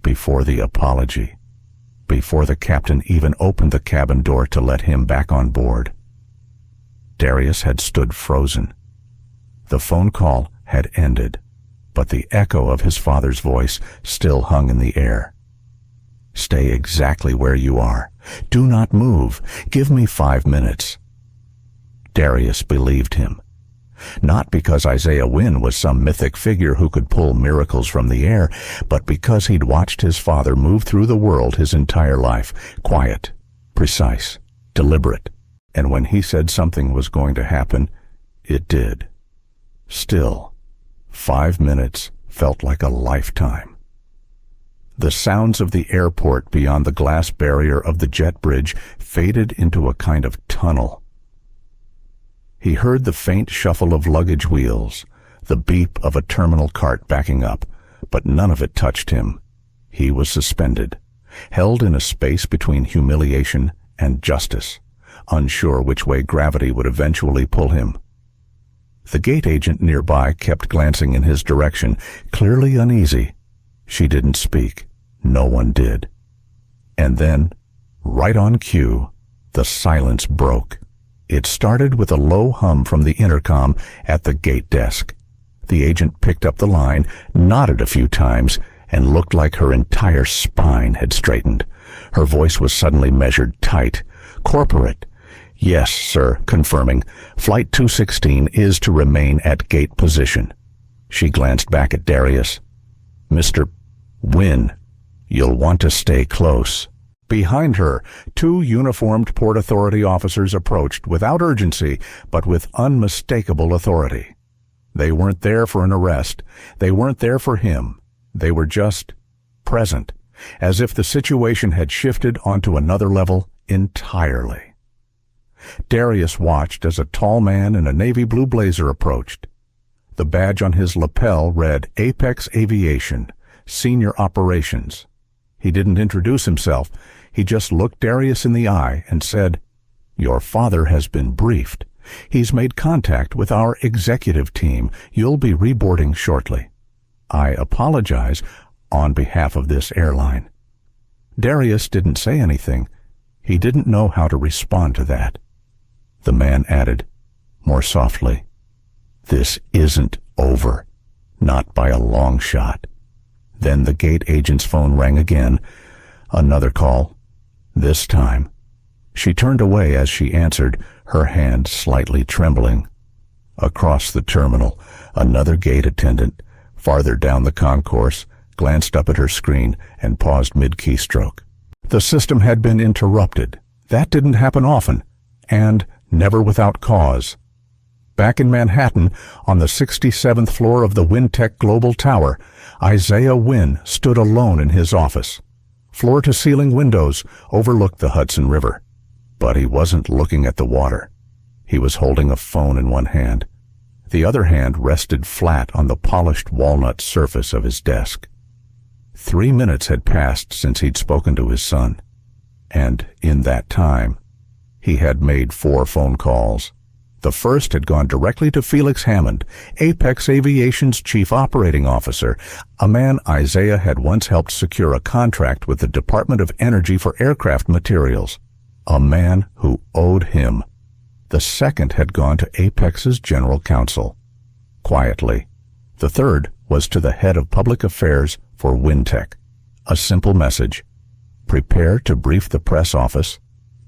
before the apology, before the captain even opened the cabin door to let him back on board. Darius had stood frozen. The phone call had ended, but the echo of his father's voice still hung in the air. "Stay exactly where you are. Do not move. Give me 5 minutes." Darius believed him. Not because Isaiah Wynn was some mythic figure who could pull miracles from the air, but because he'd watched his father move through the world his entire life, quiet, precise, deliberate, and when he said something was going to happen, it did. Still, 5 minutes felt like a lifetime. The sounds of the airport beyond the glass barrier of the jet bridge faded into a kind of tunnel. He heard the faint shuffle of luggage wheels, the beep of a terminal cart backing up, but none of it touched him. He was suspended, held in a space between humiliation and justice, unsure which way gravity would eventually pull him. The gate agent nearby kept glancing in his direction, clearly uneasy. She didn't speak. No one did. And then, right on cue, the silence broke. It started with a low hum from the intercom at the gate desk. The agent picked up the line, nodded a few times, and looked like her entire spine had straightened. Her voice was suddenly measured tight, corporate. "Yes, sir," confirming. "Flight 216 is to remain at gate position." She glanced back at Darius. "Mr. Wynn, you'll want to stay close." Behind her, 2 uniformed Port Authority officers approached without urgency, but with unmistakable authority. They weren't there for an arrest. They weren't there for him. They were just present, as if the situation had shifted onto another level entirely. Darius watched as a tall man in a navy blue blazer approached. The badge on his lapel read Apex Aviation, Senior Operations. He didn't introduce himself. He just looked Darius in the eye and said, "Your father has been briefed. He's made contact with our executive team. You'll be reboarding shortly. I apologize on behalf of this airline." Darius didn't say anything. He didn't know how to respond to that. The man added, more softly, "This isn't over. Not by a long shot." Then the gate agent's phone rang again. Another call. This time. She turned away as she answered, her hand slightly trembling. Across the terminal, another gate attendant, farther down the concourse, glanced up at her screen and paused mid-keystroke. The system had been interrupted. That didn't happen often, and never without cause. Back in Manhattan, on the 67th floor of the Wintech Global Tower, Darius Wynn stood alone in his office. Floor-to-ceiling windows overlooked the Hudson River. But he wasn't looking at the water. He was holding a phone in one hand. The other hand rested flat on the polished walnut surface of his desk. 3 minutes had passed since he'd spoken to his son. And in that time, he had made 4 phone calls. The first had gone directly to Felix Hammond, Apex Aviation's chief operating officer, a man Isaiah had once helped secure a contract with the Department of Energy for aircraft materials. A man who owed him. The second had gone to Apex's general counsel. Quietly. The third was to the head of public affairs for Wintech. A simple message. Prepare to brief the press office.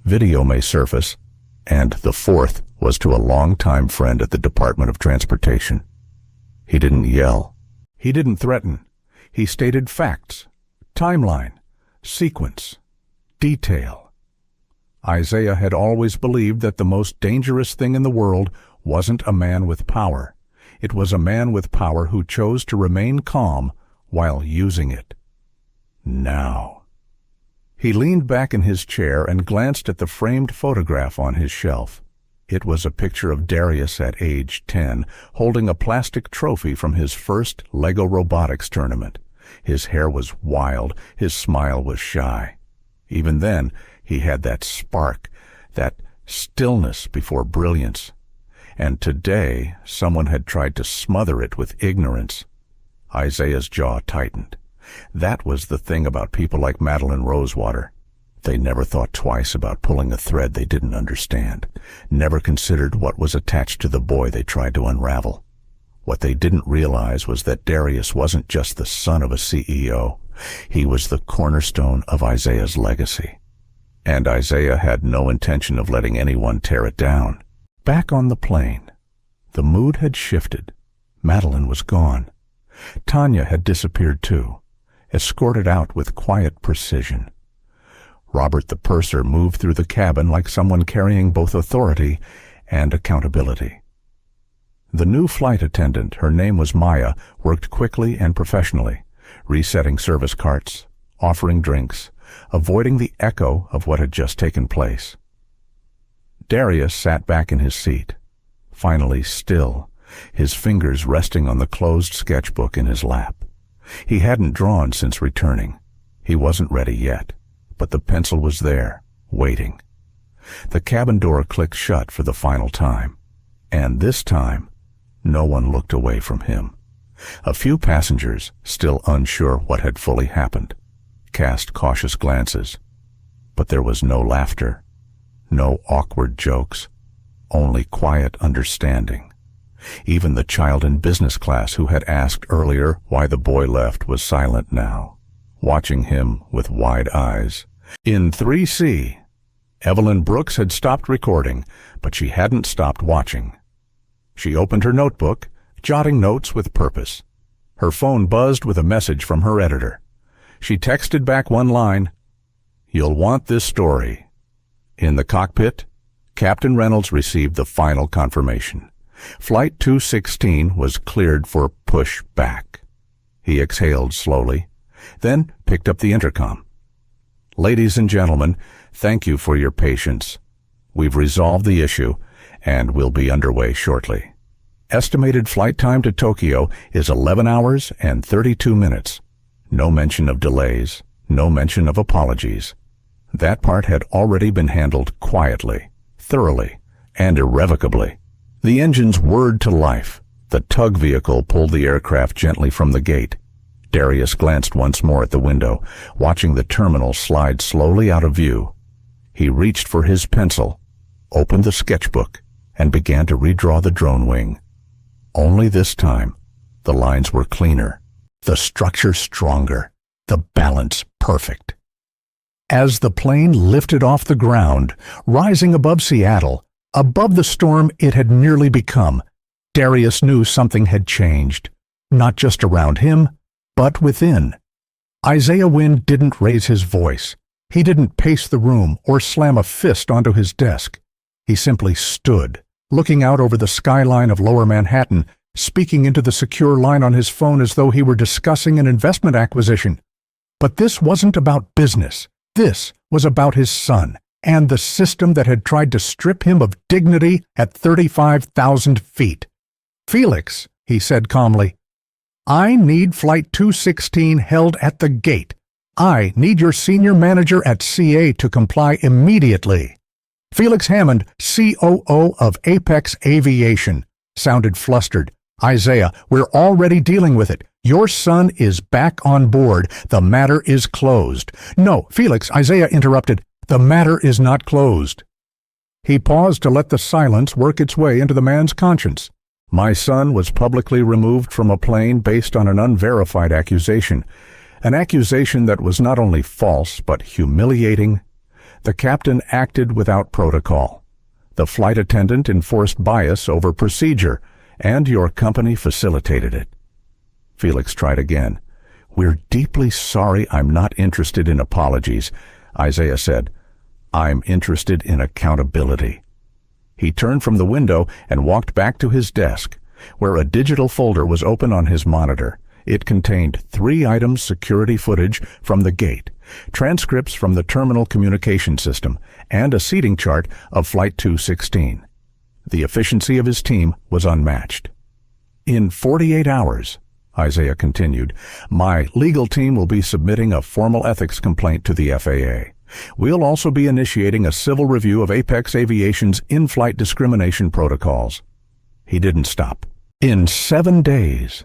Video may surface. And the fourth was to a longtime friend at the Department of Transportation. He didn't yell. He didn't threaten. He stated facts, timeline, sequence, detail. Isaiah had always believed that the most dangerous thing in the world wasn't a man with power. It was a man with power who chose to remain calm while using it. Now. He leaned back in his chair and glanced at the framed photograph on his shelf. It was a picture of Darius at age 10, holding a plastic trophy from his first Lego robotics tournament. His hair was wild, his smile was shy. Even then, he had that spark, that stillness before brilliance. And today, someone had tried to smother it with ignorance. Isaiah's jaw tightened. That was the thing about people like Madeline Rosewater. They never thought twice about pulling a thread they didn't understand, never considered what was attached to the boy they tried to unravel. What they didn't realize was that Darius wasn't just the son of a CEO. He was the cornerstone of Isaiah's legacy. And Isaiah had no intention of letting anyone tear it down. Back on the plane, the mood had shifted. Madeline was gone. Tanya had disappeared too, escorted out with quiet precision. Robert the purser moved through the cabin like someone carrying both authority and accountability. The new flight attendant, her name was Maya, worked quickly and professionally, resetting service carts, offering drinks, avoiding the echo of what had just taken place. Darius sat back in his seat, finally still, his fingers resting on the closed sketchbook in his lap. He hadn't drawn since returning. He wasn't ready yet, but the pencil was there, waiting. The cabin door clicked shut for the final time, and this time, no one looked away from him. A few passengers, still unsure what had fully happened, cast cautious glances, but there was no laughter, no awkward jokes, only quiet understanding. Even the child in business class who had asked earlier why the boy left was silent now, watching him with wide eyes. In 3C, Evelyn Brooks had stopped recording, but she hadn't stopped watching. She opened her notebook, jotting notes with purpose. Her phone buzzed with a message from her editor. She texted back one line, "You'll want this story." In the cockpit, Captain Reynolds received the final confirmation. Flight 216 was cleared for push back. He exhaled slowly, then picked up the intercom. "Ladies and gentlemen, thank you for your patience. We've resolved the issue, and we'll be underway shortly. Estimated flight time to Tokyo is 11 hours and 32 minutes. No mention of delays, no mention of apologies. That part had already been handled quietly, thoroughly, and irrevocably. The engines whirred to life. The tug vehicle pulled the aircraft gently from the gate. Darius glanced once more at the window, watching the terminal slide slowly out of view. He reached for his pencil, opened the sketchbook, and began to redraw the drone wing. Only this time, the lines were cleaner, the structure stronger, the balance perfect. As the plane lifted off the ground, rising above Seattle, above the storm it had nearly become, Darius knew something had changed, not just around him, but within. Darius Wynn didn't raise his voice. He didn't pace the room or slam a fist onto his desk. He simply stood, looking out over the skyline of Lower Manhattan, speaking into the secure line on his phone as though he were discussing an investment acquisition. But this wasn't about business. This was about his son and the system that had tried to strip him of dignity at 35,000 feet. "Felix," he said calmly, "I need Flight 216 held at the gate. I need your senior manager at CA to comply immediately." Felix Hammond, COO of Apex Aviation, sounded flustered. "Isaiah, we're already dealing with it. Your son is back on board. The matter is closed." "No, Felix," Isaiah interrupted. "The matter is not closed." He paused to let the silence work its way into the man's conscience. "My son was publicly removed from a plane based on an unverified accusation. An accusation that was not only false, but humiliating. The captain acted without protocol. The flight attendant enforced bias over procedure, and your company facilitated it." Felix tried again. "We're deeply sorry. I'm not interested in apologies," Isaiah said. "I'm interested in accountability." He turned from the window and walked back to his desk, where a digital folder was open on his monitor. It contained 3 items security footage from the gate, transcripts from the terminal communication system, and a seating chart of Flight 216. The efficiency of his team was unmatched. "In 48 hours, Isaiah continued, "my legal team will be submitting a formal ethics complaint to the FAA. We'll also be initiating a civil review of Apex Aviation's in-flight discrimination protocols." He didn't stop. "In 7 days,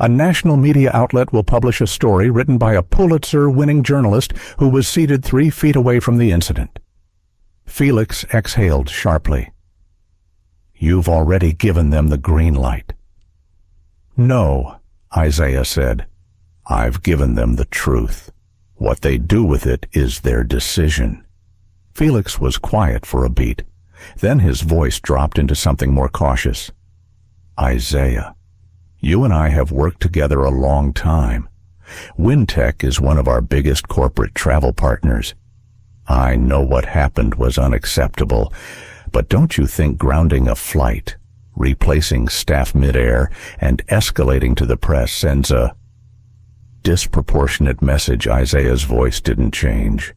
a national media outlet will publish a story written by a Pulitzer-winning journalist who was seated 3 feet away from the incident." Felix exhaled sharply. "You've already given them the green light." "No," Isaiah said. "I've given them the truth. What they do with it is their decision." Felix was quiet for a beat. Then his voice dropped into something more cautious. "Isaiah, you and I have worked together a long time. Wintech is one of our biggest corporate travel partners. I know what happened was unacceptable, but don't you think grounding a flight, replacing staff midair, and escalating to the press sends a disproportionate message?" Isaiah's voice didn't change.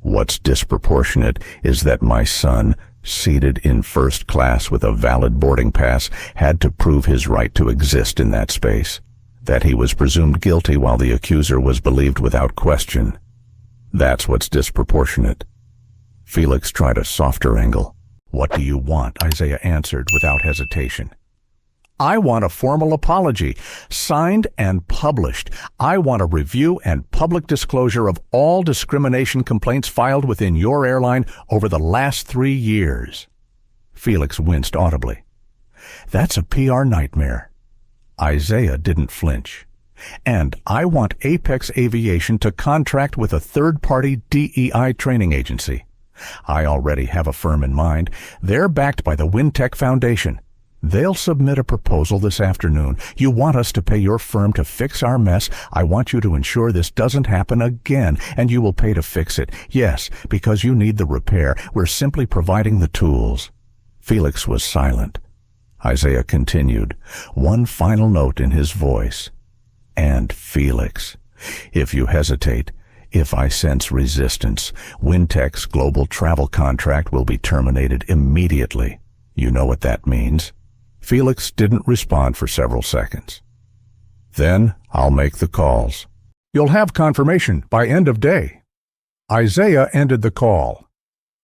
"What's disproportionate is that my son, seated in first class with a valid boarding pass, had to prove his right to exist in that space, that he was presumed guilty while the accuser was believed without question. That's what's disproportionate." Felix tried a softer angle. "What do you want?" Isaiah answered without hesitation. "I want a formal apology, signed and published. I want a review and public disclosure of all discrimination complaints filed within your airline over the last 3 years." Felix winced audibly. "That's a PR nightmare." Isaiah didn't flinch. "And I want Apex Aviation to contract with a third-party DEI training agency. I already have a firm in mind. They're backed by the Wintech Foundation. They'll submit a proposal this afternoon. You want us to pay your firm to fix our mess. I want you to ensure this doesn't happen again, and you will pay to fix it. Yes, because you need the repair. We're simply providing the tools." Felix was silent. Isaiah continued, one final note in his voice. "And Felix, if you hesitate, if I sense resistance, Wintech's global travel contract will be terminated immediately. You know what that means?" Felix didn't respond for several seconds. "Then I'll make the calls." "You'll have confirmation by end of day." Isaiah ended the call.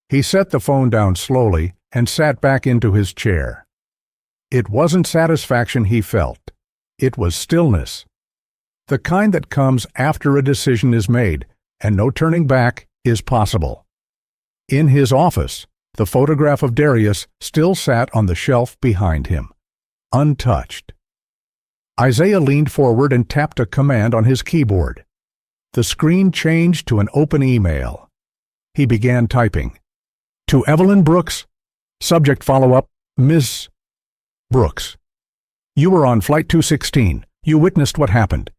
He set the phone down slowly and sat back into his chair. It wasn't satisfaction he felt. It was stillness. The kind that comes after a decision is made, and no turning back is possible. In his office, the photograph of Darius still sat on the shelf behind him, untouched. Isaiah leaned forward and tapped a command on his keyboard. The screen changed to an open email. He began typing. "To Evelyn Brooks, subject follow-up, Ms. Brooks. You were on Flight 216. You witnessed what happened.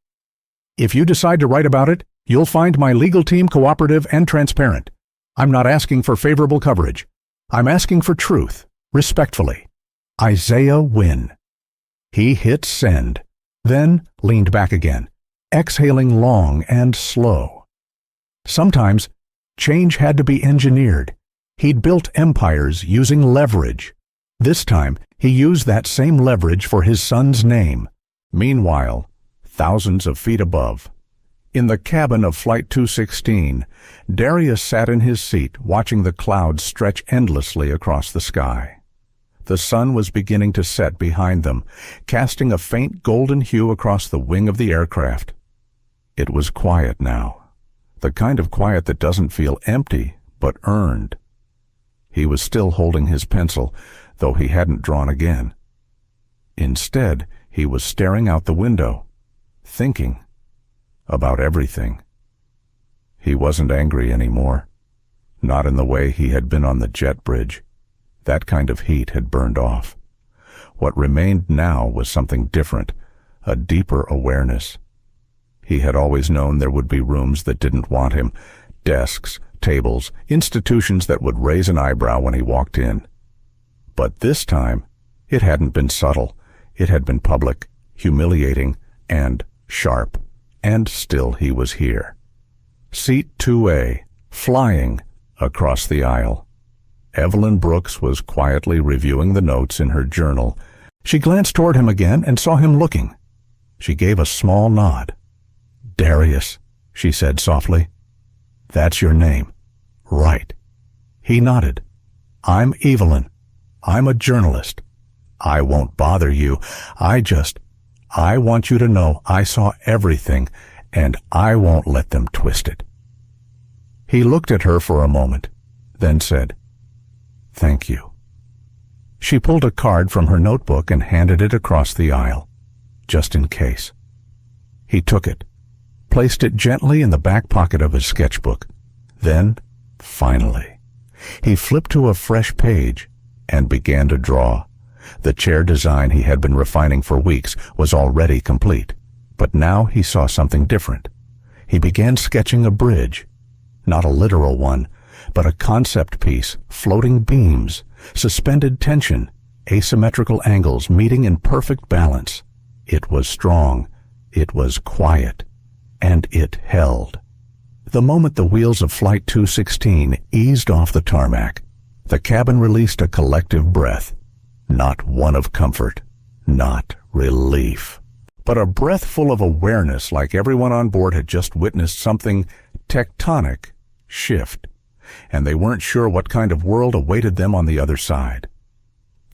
If you decide to write about it, you'll find my legal team cooperative and transparent. I'm not asking for favorable coverage. I'm asking for truth. Respectfully, Isaiah Wynn. He hit send, then leaned back again, exhaling long and slow. Sometimes, change had to be engineered. He'd built empires using leverage. This time, he used that same leverage for his son's name. Meanwhile, thousands of feet above, in the cabin of Flight 216, Darius sat in his seat watching the clouds stretch endlessly across the sky. The sun was beginning to set behind them, casting a faint golden hue across the wing of the aircraft. It was quiet now, the kind of quiet that doesn't feel empty, but earned. He was still holding his pencil, though he hadn't drawn again. Instead, he was staring out the window, thinking about everything. He wasn't angry anymore, not in the way he had been on the jet bridge. That kind of heat had burned off. What remained now was something different, a deeper awareness. He had always known there would be rooms that didn't want him, desks, tables, institutions that would raise an eyebrow when he walked in. But this time, it hadn't been subtle. It had been public, humiliating, and sharp. And still he was here. Seat 2A, flying across the aisle. Evelyn Brooks was quietly reviewing the notes in her journal. She glanced toward him again and saw him looking. She gave a small nod. "Darius," she said softly. "That's your name." "Right." He nodded. "I'm Evelyn. I'm a journalist. I won't bother you. I want you to know I saw everything, and I won't let them twist it." He looked at her for a moment, then said, "Thank you." She pulled a card from her notebook and handed it across the aisle, just in case. He took it, placed it gently in the back pocket of his sketchbook. Then, finally, he flipped to a fresh page and began to draw. The chair design he had been refining for weeks was already complete, but now he saw something different. He began sketching a bridge, not a literal one, but a concept piece, floating beams, suspended tension, asymmetrical angles meeting in perfect balance. It was strong, it was quiet, and it held. The moment the wheels of Flight 216 eased off the tarmac, the cabin released a collective breath. Not one of comfort, not relief, but a breath full of awareness, like everyone on board had just witnessed something tectonic shift, and they weren't sure what kind of world awaited them on the other side.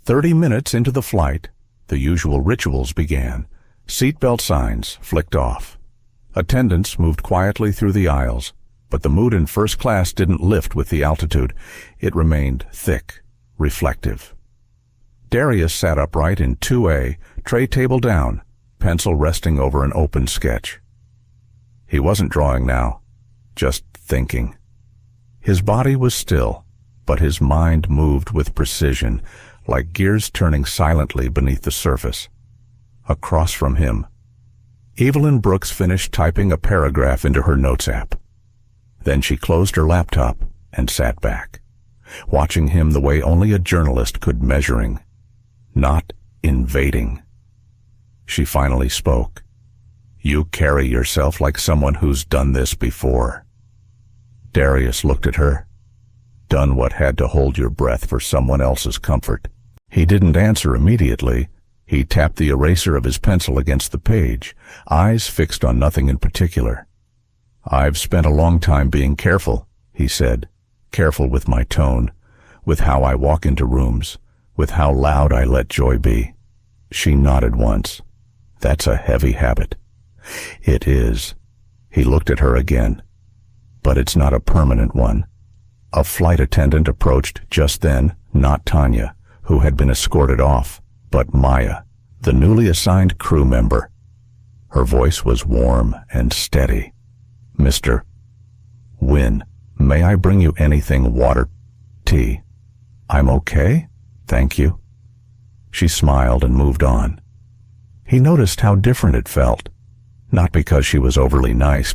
30 minutes into the flight, the usual rituals began. Seatbelt signs flicked off. Attendants moved quietly through the aisles, but the mood in first class didn't lift with the altitude. It remained thick, reflective. Darius sat upright in 2A, tray table down, pencil resting over an open sketch. He wasn't drawing now, just thinking. His body was still, but his mind moved with precision, like gears turning silently beneath the surface. Across from him, Evelyn Brooks finished typing a paragraph into her notes app. Then she closed her laptop and sat back, watching him the way only a journalist could, measuring, not invading. She finally spoke. "You carry yourself like someone who's done this before." Darius looked at her. "Done what had to hold your breath for someone else's comfort." He didn't answer immediately. He tapped the eraser of his pencil against the page, eyes fixed on nothing in particular. "I've spent a long time being careful," he said, "careful with my tone, with how I walk into rooms, with how loud I let joy be." She nodded once. "That's a heavy habit." "It is." He looked at her again. "But it's not a permanent one." A flight attendant approached just then, not Tanya, who had been escorted off, but Maya, the newly assigned crew member. Her voice was warm and steady. "Mr. Wynn, may I bring you anything, water, tea?" "I'm okay, thank you." She smiled and moved on. He noticed how different it felt, not because she was overly nice,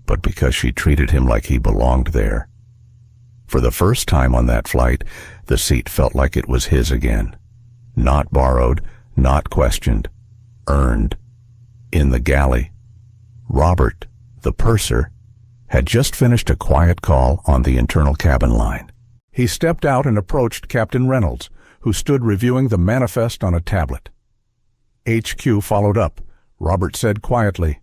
but because she treated him like he belonged there. For the first time on that flight, the seat felt like it was his again. Not borrowed, not questioned, earned. In the galley, Robert, the purser, had just finished a quiet call on the internal cabin line. He stepped out and approached Captain Reynolds, who stood reviewing the manifest on a tablet. HQ followed up. Robert said quietly,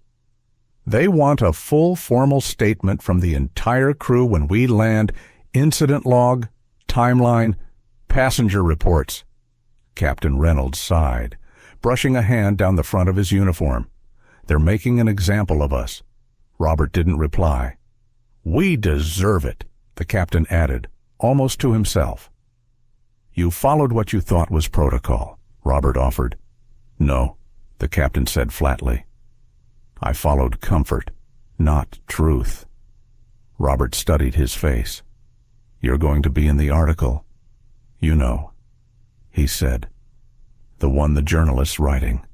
"They want a full formal statement from the entire crew when we land, incident log, timeline, passenger reports." Captain Reynolds sighed, brushing a hand down the front of his uniform. "They're making an example of us." Robert didn't reply. "We deserve it," the captain added, almost to himself. "You followed what you thought was protocol," Robert offered. "No," the captain said flatly. "I followed comfort, not truth." Robert studied his face. "You're going to be in the article. You know," he said. "The one the journalist's writing."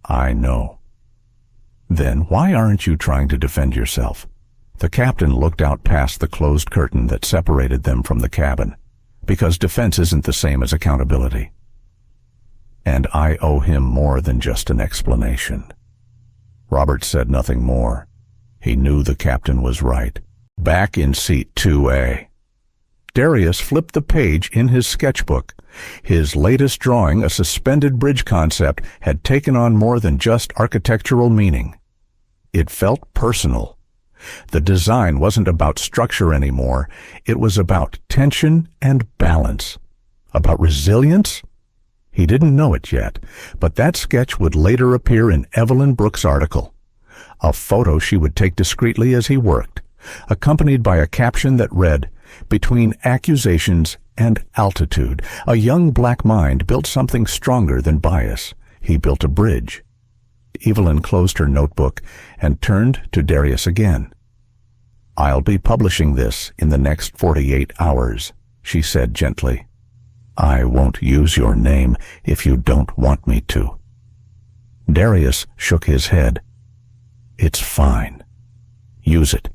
"I know." "Then why aren't you trying to defend yourself?" The captain looked out past the closed curtain that separated them from the cabin. "Because defense isn't the same as accountability. And I owe him more than just an explanation." Robert said nothing more. He knew the captain was right. Back in seat 2A. Darius flipped the page in his sketchbook. His latest drawing, a suspended bridge concept, had taken on more than just architectural meaning. It felt personal. The design wasn't about structure anymore. It was about tension and balance. About resilience? He didn't know it yet, but that sketch would later appear in Evelyn Brooks' article. A photo she would take discreetly as he worked, accompanied by a caption that read, "Between accusations and altitude, a young black mind built something stronger than bias. He built a bridge." Evelyn closed her notebook and turned to Darius again. "I'll be publishing this in the next 48 hours, she said gently. "I won't use your name if you don't want me to." Darius shook his head. "It's fine. Use it."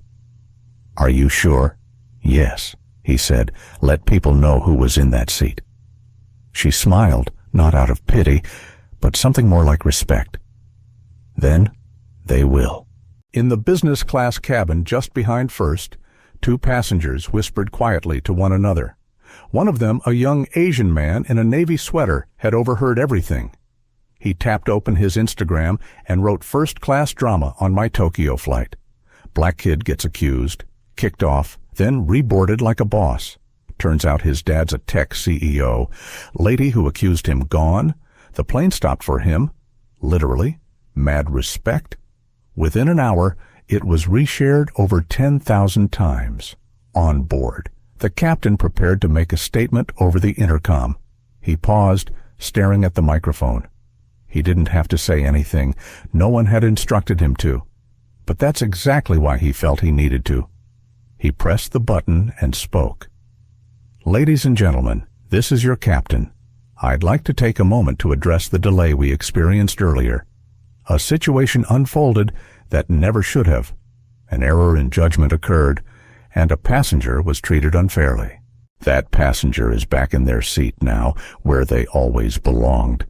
"Are you sure?" "Yes," he said. "Let people know who was in that seat." She smiled, not out of pity, but something more like respect. "Then they will." In the business class cabin just behind first, two passengers whispered quietly to one another. One of them, a young Asian man in a navy sweater, had overheard everything. He tapped open his Instagram and wrote first-class drama on my Tokyo flight. Black kid gets accused, kicked off, then reboarded like a boss. Turns out his dad's a tech CEO. Lady who accused him gone. The plane stopped for him. Literally. Mad respect. Within an hour, it was reshared over 10,000 times. On board. The captain prepared to make a statement over the intercom. He paused, staring at the microphone. He didn't have to say anything. No one had instructed him to. But that's exactly why he felt he needed to. He pressed the button and spoke. "Ladies and gentlemen, this is your captain. I'd like to take a moment to address the delay we experienced earlier. A situation unfolded that never should have. An error in judgment occurred, and a passenger was treated unfairly. That passenger is back in their seat now, where they always belonged."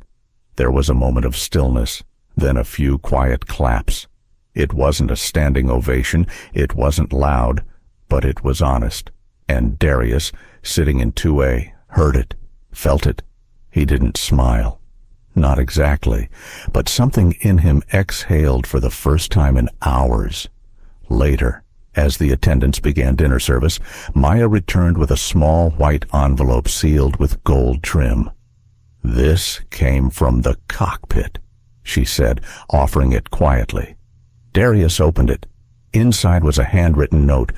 There was a moment of stillness, then a few quiet claps. It wasn't a standing ovation, it wasn't loud, but it was honest. And Darius, sitting in 2A, heard it, felt it. He didn't smile. Not exactly, but something in him exhaled for the first time in hours. Later, as the attendants began dinner service, Maya returned with a small white envelope sealed with gold trim. "This came from the cockpit," she said, offering it quietly. Darius opened it. Inside was a handwritten note.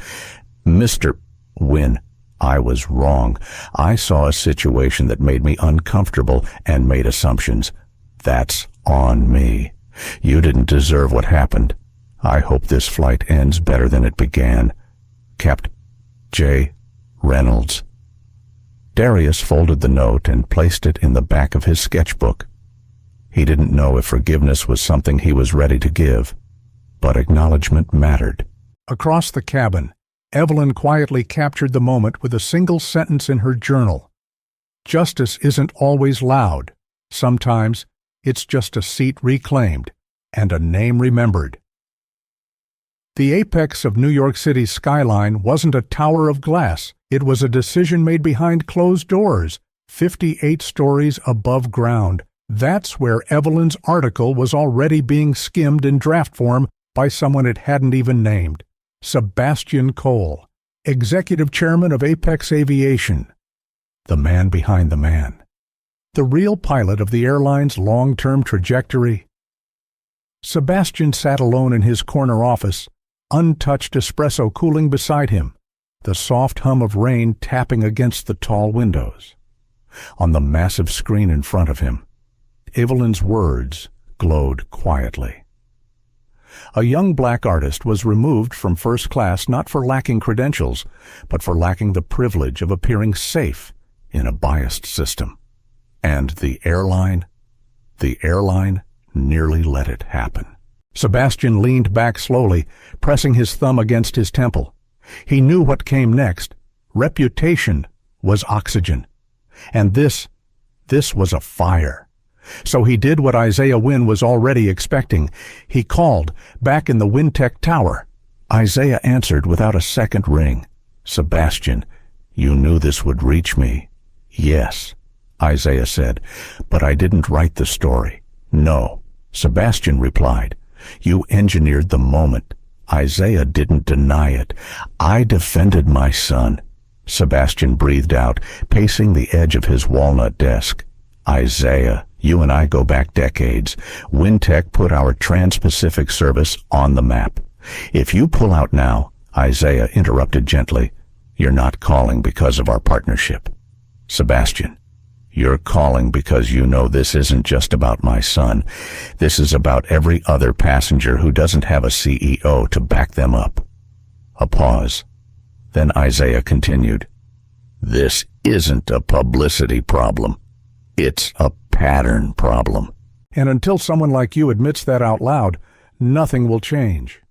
"Mr. Wynn, I was wrong. I saw a situation that made me uncomfortable and made assumptions. That's on me. You didn't deserve what happened. I hope this flight ends better than it began. Capt. J. Reynolds." Darius folded the note and placed it in the back of his sketchbook. He didn't know if forgiveness was something he was ready to give, but acknowledgement mattered. Across the cabin, Evelyn quietly captured the moment with a single sentence in her journal. Justice isn't always loud. Sometimes it's just a seat reclaimed and a name remembered. The apex of New York City's skyline wasn't a tower of glass. It was a decision made behind closed doors, 58 stories above ground. That's where Evelyn's article was already being skimmed in draft form by someone it hadn't even named. Sebastian Cole, executive chairman of Apex Aviation. The man behind the man. The real pilot of the airline's long-term trajectory. Sebastian sat alone in his corner office, untouched espresso cooling beside him, the soft hum of rain tapping against the tall windows. On the massive screen in front of him, Evelyn's words glowed quietly. A young black artist was removed from first class not for lacking credentials, but for lacking the privilege of appearing safe in a biased system. And the airline nearly let it happen. Sebastian leaned back slowly, pressing his thumb against his temple. He knew what came next. Reputation was oxygen. And this was a fire. So he did what Isaiah Wynn was already expecting. He called, back in the Wintech tower. Isaiah answered without a second ring. "Sebastian, you knew this would reach me." "Yes," Isaiah said, "but I didn't write the story." "No," Sebastian replied. "You engineered the moment." Isaiah didn't deny it. "I defended my son." Sebastian breathed out, pacing the edge of his walnut desk. "Isaiah, you and I go back decades. Wintech put our Trans-Pacific service on the map. If you pull out now," Isaiah interrupted gently, "you're not calling because of our partnership. Sebastian, you're calling because you know this isn't just about my son. This is about every other passenger who doesn't have a CEO to back them up." A pause. Then Isaiah continued, "This isn't a publicity problem. It's a pattern problem. And until someone like you admits that out loud, nothing will change."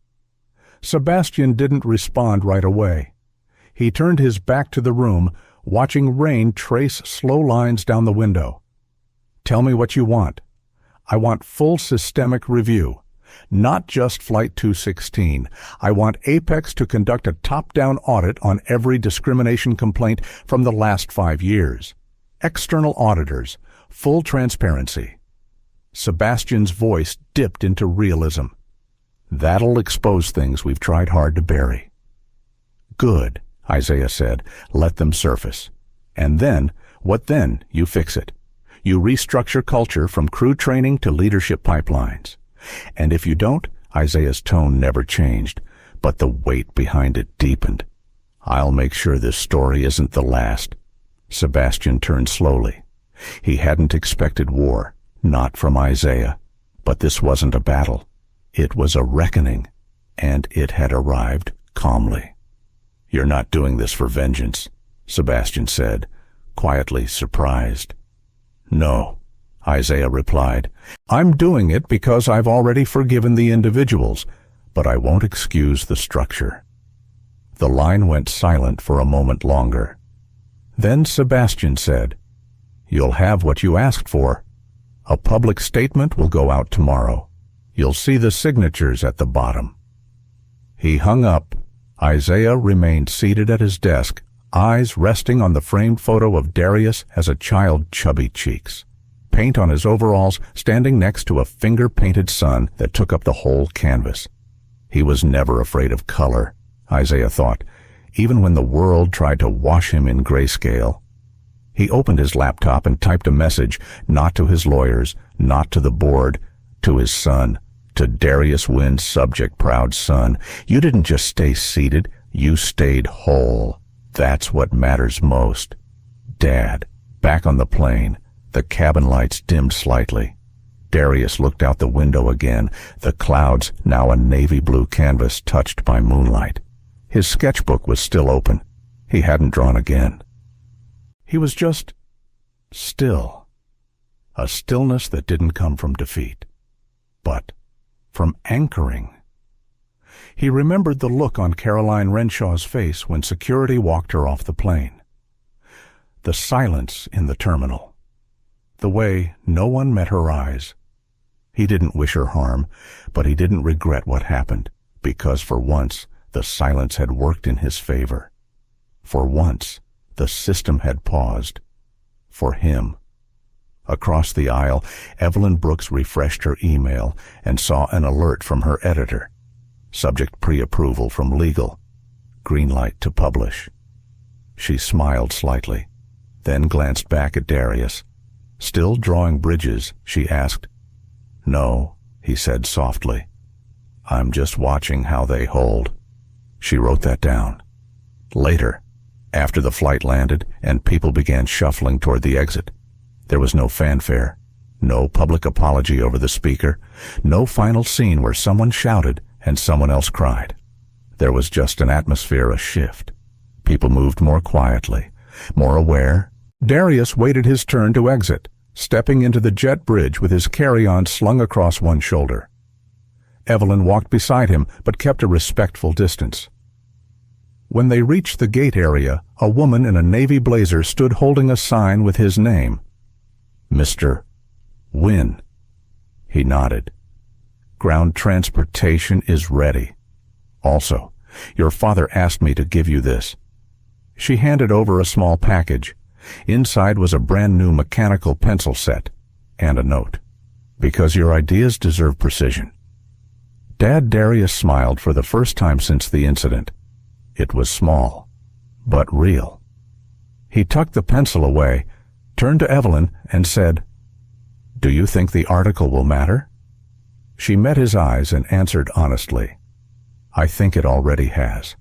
Sebastian didn't respond right away. He turned his back to the room, watching rain trace slow lines down the window. "Tell me what you want. I want full systemic review. Not just Flight 216. I want Apex to conduct a top-down audit on every discrimination complaint from the last 5 years. External auditors. Full transparency." Sebastian's voice dipped into realism. "That'll expose things we've tried hard to bury." "Good," Isaiah said. "Let them surface. And then, what then? You fix it. You restructure culture from crew training to leadership pipelines. And if you don't," Isaiah's tone never changed, but the weight behind it deepened, "I'll make sure this story isn't the last." Sebastian turned slowly. He hadn't expected war, not from Isaiah. But this wasn't a battle. It was a reckoning, and it had arrived calmly. "You're not doing this for vengeance," Sebastian said, quietly surprised. "No," Isaiah replied. "I'm doing it because I've already forgiven the individuals, but I won't excuse the structure." The line went silent for a moment longer. Then Sebastian said, "You'll have what you asked for. A public statement will go out tomorrow. You'll see the signatures at the bottom." He hung up. Isaiah remained seated at his desk, eyes resting on the framed photo of Darius as a child, chubby cheeks. Paint on his overalls, standing next to a finger-painted sun that took up the whole canvas. He was never afraid of color, Isaiah thought, even when the world tried to wash him in grayscale. He opened his laptop and typed a message, not to his lawyers, not to the board, to his son, to Darius Wynn's subject-proud son. "You didn't just stay seated, you stayed whole. That's what matters most." Dad, back on the plane, the cabin lights dimmed slightly. Darius looked out the window again, the clouds now a navy blue canvas touched by moonlight. His sketchbook was still open. He hadn't drawn again. He was just still. A stillness that didn't come from defeat, but from anchoring. He remembered the look on Caroline Renshaw's face when security walked her off the plane. The silence in the terminal. The way no one met her eyes. He didn't wish her harm, but he didn't regret what happened, because for once the silence had worked in his favor. For once the system had paused. For him. Across the aisle, Evelyn Brooks refreshed her email and saw an alert from her editor. Subject pre-approval from legal. Green light to publish. She smiled slightly, then glanced back at Darius. Still drawing bridges, she asked. "No," he said softly. "I'm just watching how they hold." She wrote that down. Later, after the flight landed and people began shuffling toward the exit, there was no fanfare, no public apology over the speaker, no final scene where someone shouted and someone else cried. There was just an atmosphere, a shift. People moved more quietly, more aware. Darius waited his turn to exit, stepping into the jet bridge with his carry-on slung across one shoulder. Evelyn walked beside him, but kept a respectful distance. When they reached the gate area, a woman in a navy blazer stood holding a sign with his name. "Mr. Wynn." He nodded. "Ground transportation is ready. Also, your father asked me to give you this." She handed over a small package. Inside was a brand-new mechanical pencil set and a note. "Because your ideas deserve precision." Dad Darius smiled for the first time since the incident. It was small, but real. He tucked the pencil away, turned to Evelyn, and said, "Do you think the article will matter?" She met his eyes and answered honestly, "I think it already has."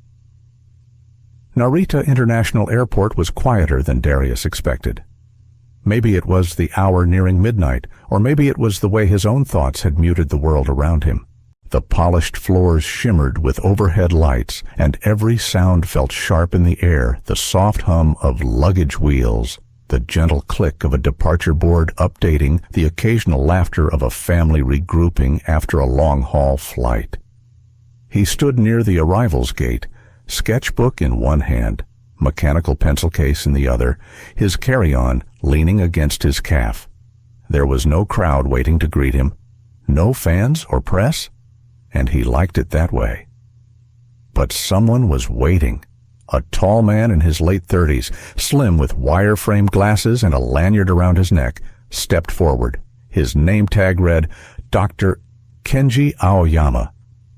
Narita International Airport was quieter than Darius expected. Maybe it was the hour nearing midnight, or maybe it was the way his own thoughts had muted the world around him. The polished floors shimmered with overhead lights, and every sound felt sharp in the air, the soft hum of luggage wheels, the gentle click of a departure board updating, the occasional laughter of a family regrouping after a long-haul flight. He stood near the arrivals gate, sketchbook in one hand, mechanical pencil case in the other, his carry-on leaning against his calf. There was no crowd waiting to greet him, no fans or press, and he liked it that way. But someone was waiting. A tall man in his late 30s, slim with wire-framed glasses and a lanyard around his neck, stepped forward. His name tag read, Dr. Kenji Aoyama,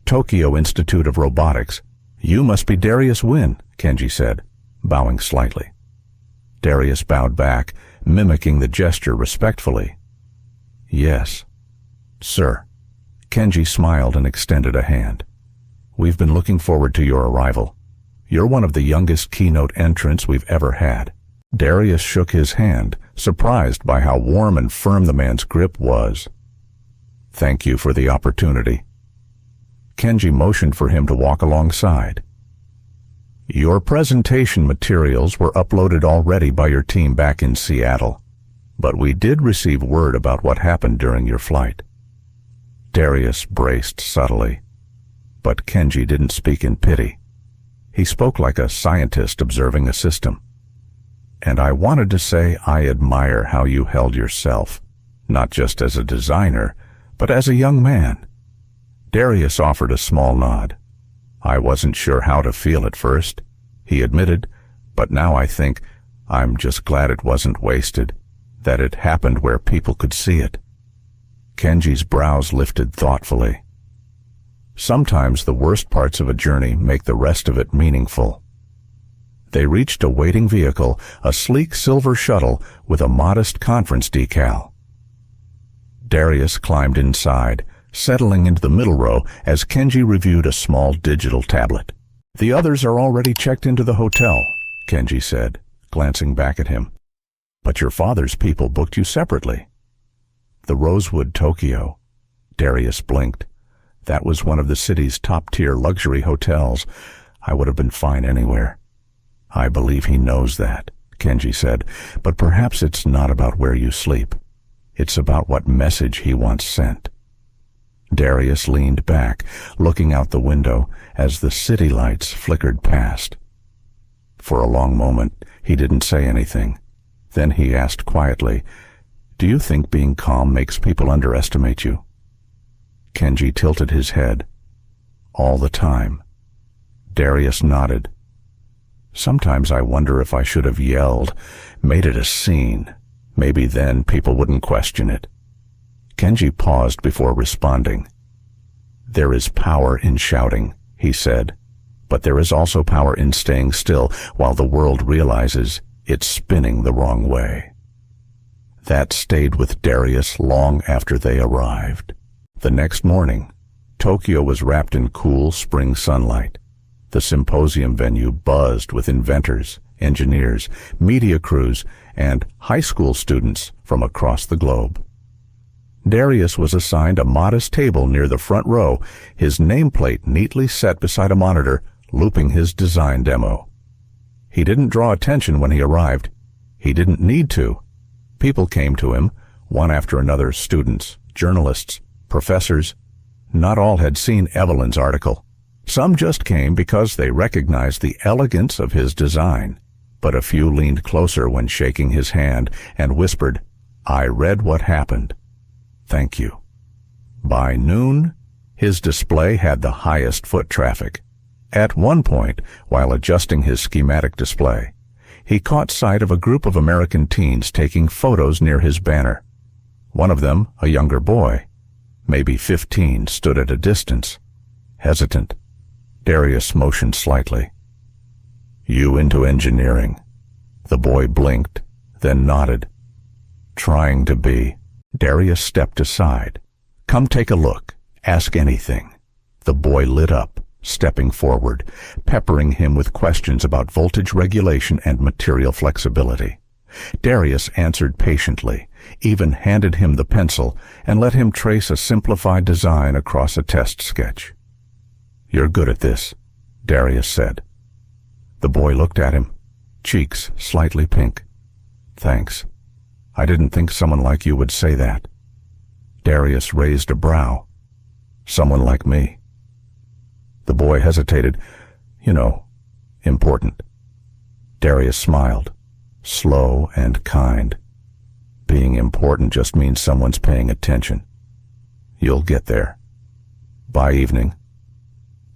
Tokyo Institute of Robotics. "You must be Darius Wynn," Kenji said, bowing slightly. Darius bowed back, mimicking the gesture respectfully. "Yes, sir." Kenji smiled and extended a hand. "We've been looking forward to your arrival. You're one of the youngest keynote entrants we've ever had." Darius shook his hand, surprised by how warm and firm the man's grip was. "Thank you for the opportunity." Kenji motioned for him to walk alongside. "Your presentation materials were uploaded already by your team back in Seattle, but we did receive word about what happened during your flight." Darius braced subtly, but Kenji didn't speak in pity. He spoke like a scientist observing a system. "And I wanted to say I admire how you held yourself, not just as a designer, but as a young man." Darius offered a small nod. "I wasn't sure how to feel at first," he admitted, "but now I think I'm just glad it wasn't wasted, that it happened where people could see it." Kenji's brows lifted thoughtfully. Sometimes the worst parts of a journey make the rest of it meaningful. They reached a waiting vehicle, a sleek silver shuttle with a modest conference decal. Darius climbed inside, settling into the middle row as Kenji reviewed a small digital tablet. "The others are already checked into the hotel," Kenji said, glancing back at him. "But your father's people booked you separately." "The Rosewood Tokyo." Darius blinked. "That was one of the city's top-tier luxury hotels. I would have been fine anywhere." "I believe he knows that," Kenji said, "but perhaps it's not about where you sleep. It's about what message he wants sent." Darius leaned back, looking out the window as the city lights flickered past. For a long moment, he didn't say anything. Then he asked quietly, "Do you think being calm makes people underestimate you?" Kenji tilted his head. "All the time." Darius nodded. "Sometimes I wonder if I should have yelled, made it a scene. Maybe then people wouldn't question it." Kenji paused before responding. "There is power in shouting," he said, "but there is also power in staying still while the world realizes it's spinning the wrong way." That stayed with Darius long after they arrived. The next morning, Tokyo was wrapped in cool spring sunlight. The symposium venue buzzed with inventors, engineers, media crews, and high school students from across the globe. Darius was assigned a modest table near the front row, his nameplate neatly set beside a monitor, looping his design demo. He didn't draw attention when he arrived. He didn't need to. People came to him, one after another, students, journalists, professors. Not all had seen Evelyn's article. Some just came because they recognized the elegance of his design. But a few leaned closer when shaking his hand and whispered, "I read what happened. Thank you." By noon, his display had the highest foot traffic. At one point, while adjusting his schematic display, he caught sight of a group of American teens taking photos near his banner. One of them, a younger boy, maybe 15, stood at a distance, hesitant. Darius motioned slightly. "You into engineering?" The boy blinked, then nodded. "Trying to be." Darius stepped aside. "Come take a look. Ask anything." The boy lit up, stepping forward, peppering him with questions about voltage regulation and material flexibility. Darius answered patiently, even handed him the pencil and let him trace a simplified design across a test sketch. "You're good at this," Darius said. The boy looked at him, cheeks slightly pink. "Thanks. I didn't think someone like you would say that." Darius raised a brow. "Someone like me?" The boy hesitated. "You know, important." Darius smiled, slow and kind. "Being important just means someone's paying attention. You'll get there." By evening,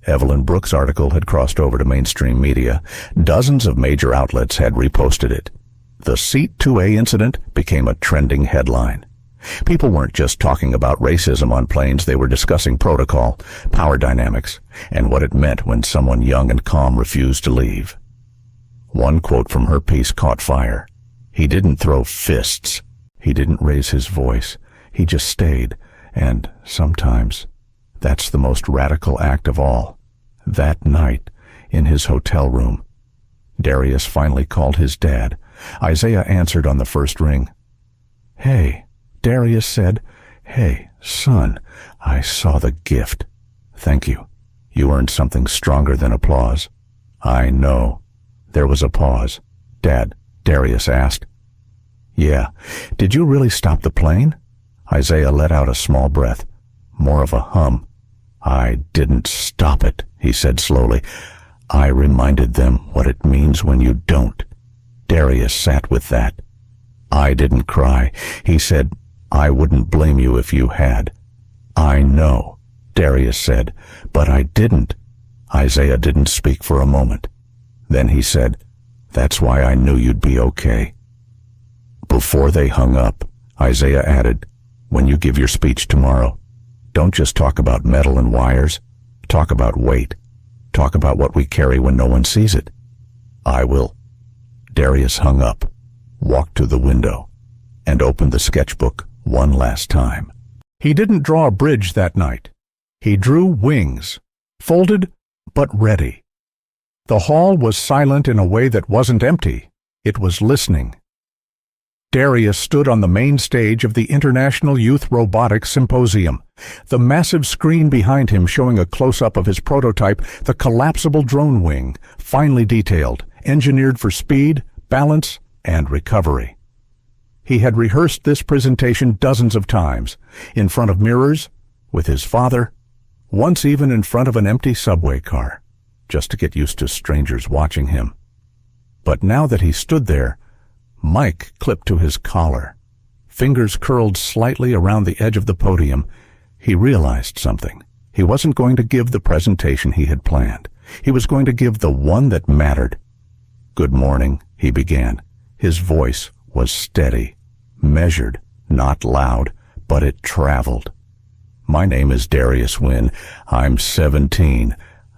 Evelyn Brooks' article had crossed over to mainstream media. Dozens of major outlets had reposted it. The Seat 2A incident became a trending headline. People weren't just talking about racism on planes, they were discussing protocol, power dynamics, and what it meant when someone young and calm refused to leave. One quote from her piece caught fire. "He didn't throw fists. He didn't raise his voice. He just stayed, and sometimes that's the most radical act of all." That night, in his hotel room, Darius finally called his dad. Isaiah answered on the first ring. "Hey," Darius said. "Hey, son, I saw the gift." "Thank you. You earned something stronger than applause." "I know." There was a pause. "Dad," Darius asked. "Yeah. Did you really stop the plane?" Isaiah let out a small breath, more of a hum. "I didn't stop it," he said slowly. "I reminded them what it means when you don't." Darius sat with that. "I didn't cry." He said, "I wouldn't blame you if you had." "I know," Darius said, "but I didn't." Isaiah didn't speak for a moment. Then he said, "That's why I knew you'd be okay." Before they hung up, Isaiah added, "When you give your speech tomorrow, don't just talk about metal and wires. Talk about weight. Talk about what we carry when no one sees it." "I will." Darius hung up, walked to the window, and opened the sketchbook one last time. He didn't draw a bridge that night. He drew wings, folded but ready. The hall was silent in a way that wasn't empty. It was listening. Darius stood on the main stage of the International Youth Robotics Symposium, the massive screen behind him showing a close-up of his prototype, the collapsible drone wing, finely detailed, engineered for speed, balance, and recovery. He had rehearsed this presentation dozens of times, in front of mirrors, with his father, once even in front of an empty subway car, just to get used to strangers watching him. But now that he stood there, mic clipped to his collar, fingers curled slightly around the edge of the podium, he realized something. He wasn't going to give the presentation he had planned. He was going to give the one that mattered. "Good morning," he began. His voice was steady, measured, not loud, but it traveled. "My name is Darius Wynn. I'm 17.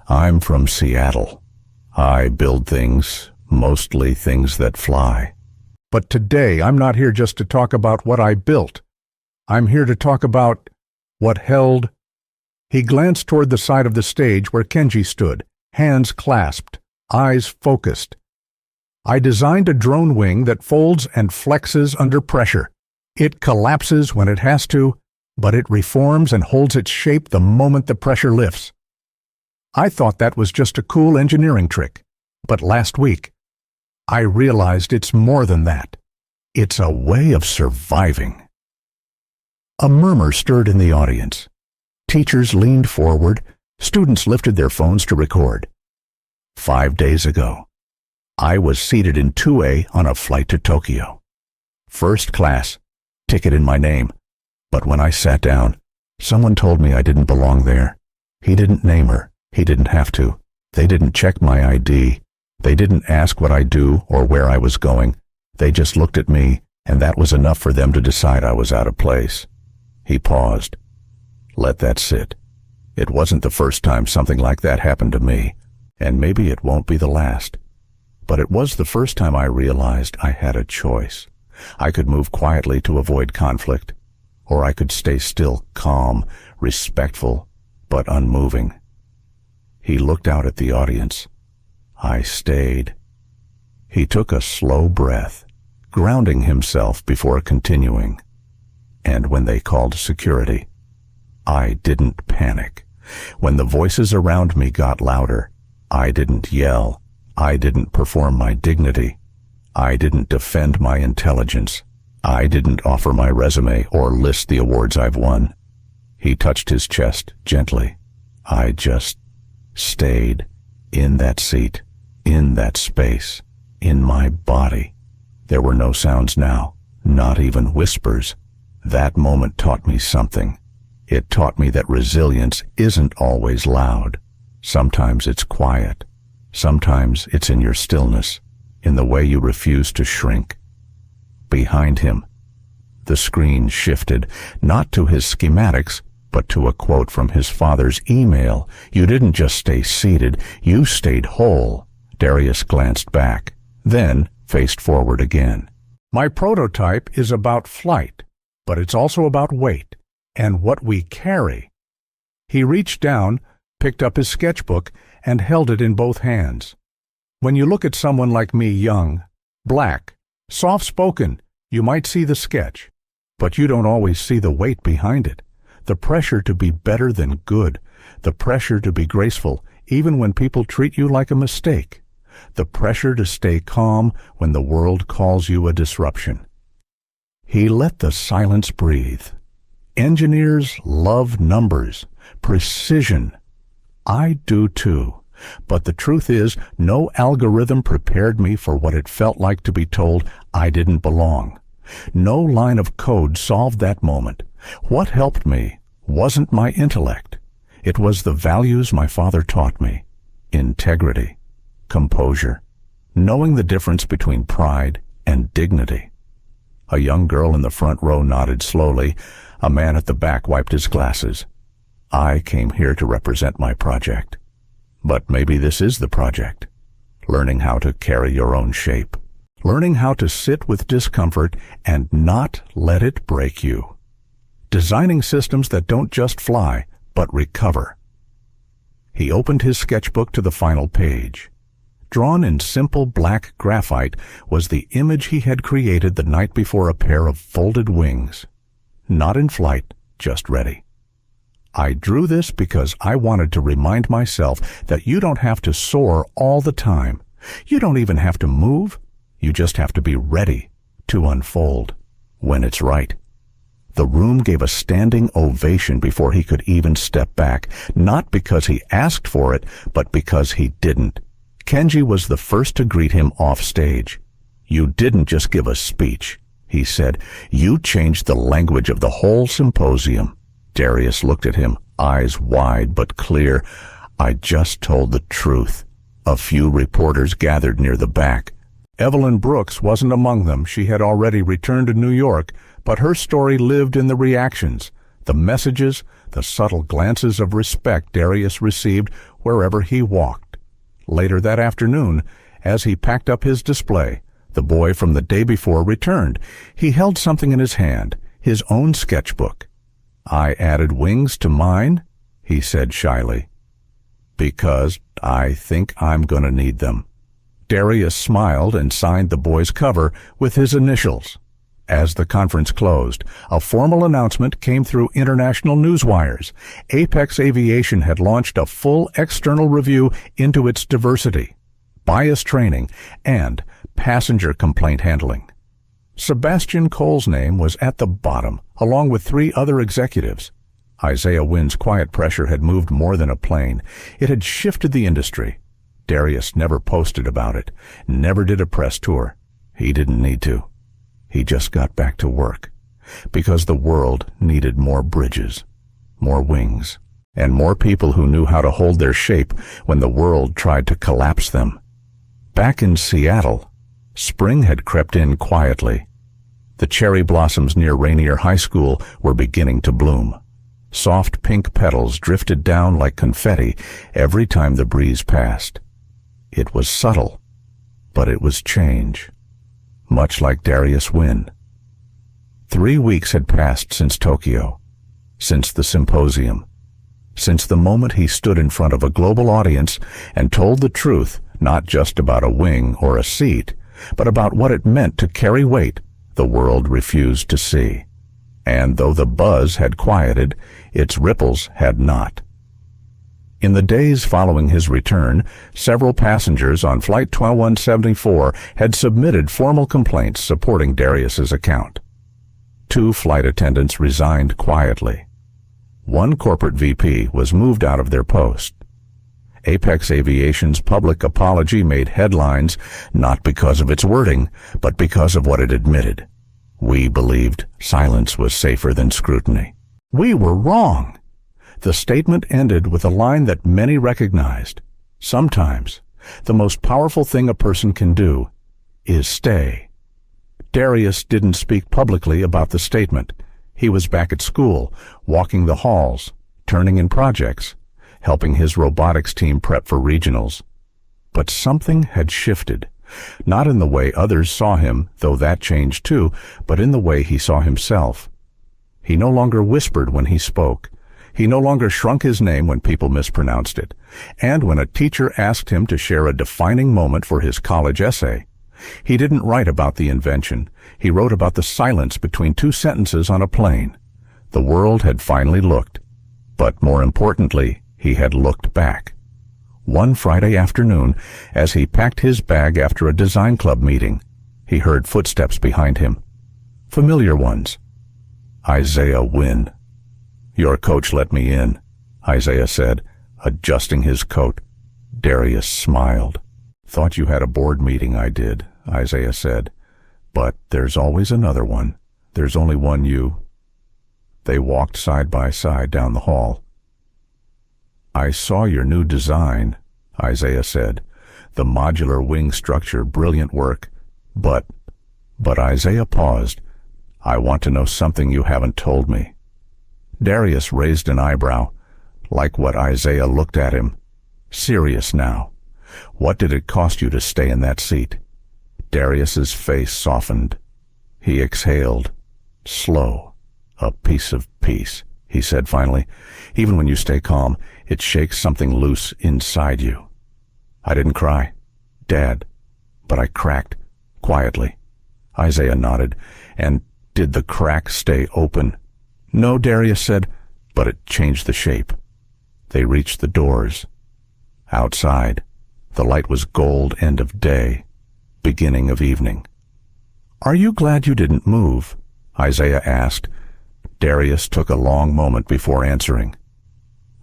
I'm from Seattle. I build things, mostly things that fly. But today, I'm not here just to talk about what I built. I'm here to talk about what held." He glanced toward the side of the stage where Kenji stood, hands clasped, eyes focused. "I designed a drone wing that folds and flexes under pressure. It collapses when it has to, but it reforms and holds its shape the moment the pressure lifts. I thought that was just a cool engineering trick, but last week, I realized it's more than that. It's a way of surviving." A murmur stirred in the audience. Teachers leaned forward, students lifted their phones to record. 5 days ago, I was seated in 2A on a flight to Tokyo. First class, ticket in my name. But when I sat down, someone told me I didn't belong there. He didn't name her. He didn't have to. They didn't check my ID. They didn't ask what I do or where I was going. They just looked at me, and that was enough for them to decide I was out of place. He paused. Let that sit. It wasn't the first time something like that happened to me, and maybe it won't be the last. But it was the first time I realized I had a choice. I could move quietly to avoid conflict, or I could stay still, calm, respectful, but unmoving. He looked out at the audience. I stayed. He took a slow breath, grounding himself before continuing. And when they called security, I didn't panic. When the voices around me got louder, I didn't yell. I didn't perform my dignity. I didn't defend my intelligence. I didn't offer my resume or list the awards I've won. He touched his chest gently. I just stayed in that seat, in that space, in my body. There were no sounds now, not even whispers. That moment taught me something. It taught me that resilience isn't always loud. Sometimes it's quiet. Sometimes it's in your stillness, in the way you refuse to shrink. Behind him, the screen shifted, not to his schematics, but to a quote from his father's email. You didn't just stay seated, you stayed whole. Darius glanced back, then faced forward again. My prototype is about flight, but it's also about weight and what we carry. He reached down, picked up his sketchbook, and held it in both hands. When you look at someone like me, young, black, soft-spoken, you might see the sketch, but you don't always see the weight behind it. The pressure to be better than good, the pressure to be graceful even when people treat you like a mistake, the pressure to stay calm when the world calls you a disruption. He let the silence breathe. Engineers love numbers, precision. I do too. But the truth is, no algorithm prepared me for what it felt like to be told I didn't belong. No line of code solved that moment. What helped me wasn't my intellect. It was the values my father taught me. Integrity, composure, knowing the difference between pride and dignity. A young girl in the front row nodded slowly. A man at the back wiped his glasses. I came here to represent my project. But maybe this is the project. Learning how to carry your own shape. Learning how to sit with discomfort and not let it break you. Designing systems that don't just fly, but recover. He opened his sketchbook to the final page. Drawn in simple black graphite was the image he had created the night before, a pair of folded wings. Not in flight, just ready. I drew this because I wanted to remind myself that you don't have to soar all the time. You don't even have to move. You just have to be ready to unfold when it's right. The room gave a standing ovation before he could even step back, not because he asked for it, but because he didn't. Kenji was the first to greet him off stage. "You didn't just give a speech," he said. "You changed the language of the whole symposium." Darius looked at him, eyes wide but clear. "I just told the truth." A few reporters gathered near the back. Evelyn Brooks wasn't among them. She had already returned to New York, but her story lived in the reactions, the messages, the subtle glances of respect Darius received wherever he walked. Later that afternoon, as he packed up his display, the boy from the day before returned. He held something in his hand, his own sketchbook. "I added wings to mine," he said shyly, "because I think I'm going to need them." Darius smiled and signed the boy's cover with his initials. As the conference closed, a formal announcement came through international news wires. Apex Aviation had launched a full external review into its diversity, bias training, and passenger complaint handling. Sebastian Cole's name was at the bottom, along with 3 other executives. Isaiah Wynn's quiet pressure had moved more than a plane. It had shifted the industry. Darius never posted about it, never did a press tour. He didn't need to. He just got back to work, because the world needed more bridges, more wings, and more people who knew how to hold their shape when the world tried to collapse them. Back in Seattle, spring had crept in quietly. The cherry blossoms near Rainier High School were beginning to bloom. Soft pink petals drifted down like confetti every time the breeze passed. It was subtle, but it was change, much like Darius Wynn. 3 weeks had passed since Tokyo, since the symposium, since the moment he stood in front of a global audience and told the truth, not just about a wing or a seat, but about what it meant to carry weight the world refused to see. And though the buzz had quieted, its ripples had not. In the days following his return, several passengers on Flight 12174 had submitted formal complaints supporting Darius's account. 2 flight attendants resigned quietly. 1 corporate VP was moved out of their post. Apex Aviation's public apology made headlines not because of its wording, but because of what it admitted. "We believed silence was safer than scrutiny. We were wrong." The statement ended with a line that many recognized. Sometimes, the most powerful thing a person can do is stay. Darius didn't speak publicly about the statement. He was back at school, walking the halls, turning in projects, helping his robotics team prep for regionals. But something had shifted, not in the way others saw him, though that changed too, but in the way he saw himself. He no longer whispered when he spoke. He no longer shrunk his name when people mispronounced it. And when a teacher asked him to share a defining moment for his college essay, he didn't write about the invention. He wrote about the silence between 2 sentences on a plane. The world had finally looked. But more importantly, he had looked back. One Friday afternoon, as he packed his bag after a design club meeting, he heard footsteps behind him. Familiar ones. Isaiah Wynn. "Your coach let me in," Isaiah said, adjusting his coat. Darius smiled. "Thought you had a board meeting." "I did," Isaiah said. "But there's always another one. There's only one you." They walked side by side down the hall. "I saw your new design," Isaiah said. "The modular wing structure, brilliant work. But Isaiah paused. "I want to know something you haven't told me." Darius raised an eyebrow, like what Isaiah looked at him. Serious now. "What did it cost you to stay in that seat?" Darius's face softened. He exhaled. "Slow. A piece of peace," he said finally. "Even when you stay calm, it shakes something loose inside you." "I didn't cry, Dad, but I cracked, quietly." Isaiah nodded. "And did the crack stay open?" "No," Darius said, "but it changed the shape." They reached the doors. Outside, the light was gold end of day, beginning of evening. "Are you glad you didn't move?" Isaiah asked. Darius took a long moment before answering.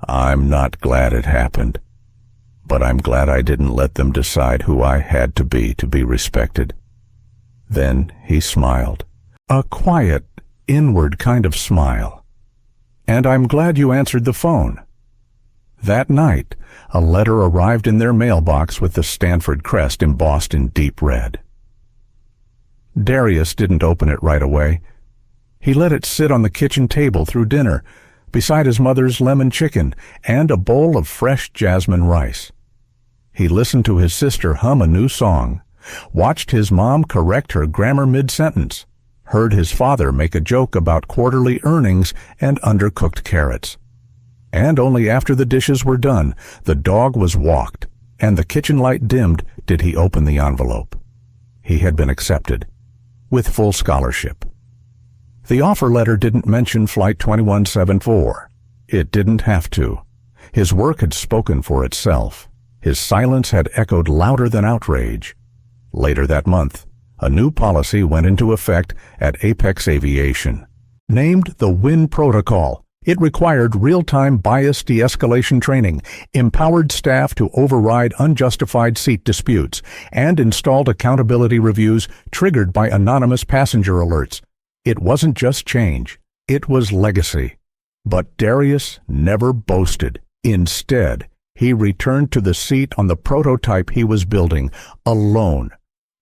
"I'm not glad it happened, but I'm glad I didn't let them decide who I had to be respected." Then he smiled, a quiet, inward kind of smile. "And I'm glad you answered the phone." That night, a letter arrived in their mailbox with the Stanford crest embossed in deep red. Darius didn't open it right away. He let it sit on the kitchen table through dinner, beside his mother's lemon chicken and a bowl of fresh jasmine rice. He listened to his sister hum a new song, watched his mom correct her grammar mid-sentence, heard his father make a joke about quarterly earnings and undercooked carrots. And only after the dishes were done, the dog was walked, and the kitchen light dimmed, did he open the envelope. He had been accepted, with full scholarship. The offer letter didn't mention Flight 2174. It didn't have to. His work had spoken for itself. His silence had echoed louder than outrage. Later that month, a new policy went into effect at Apex Aviation. Named the Wynn Protocol, it required real-time bias de-escalation training, empowered staff to override unjustified seat disputes, and installed accountability reviews triggered by anonymous passenger alerts. It wasn't just change, it was legacy. But Darius never boasted. Instead, he returned to the seat on the prototype he was building, alone,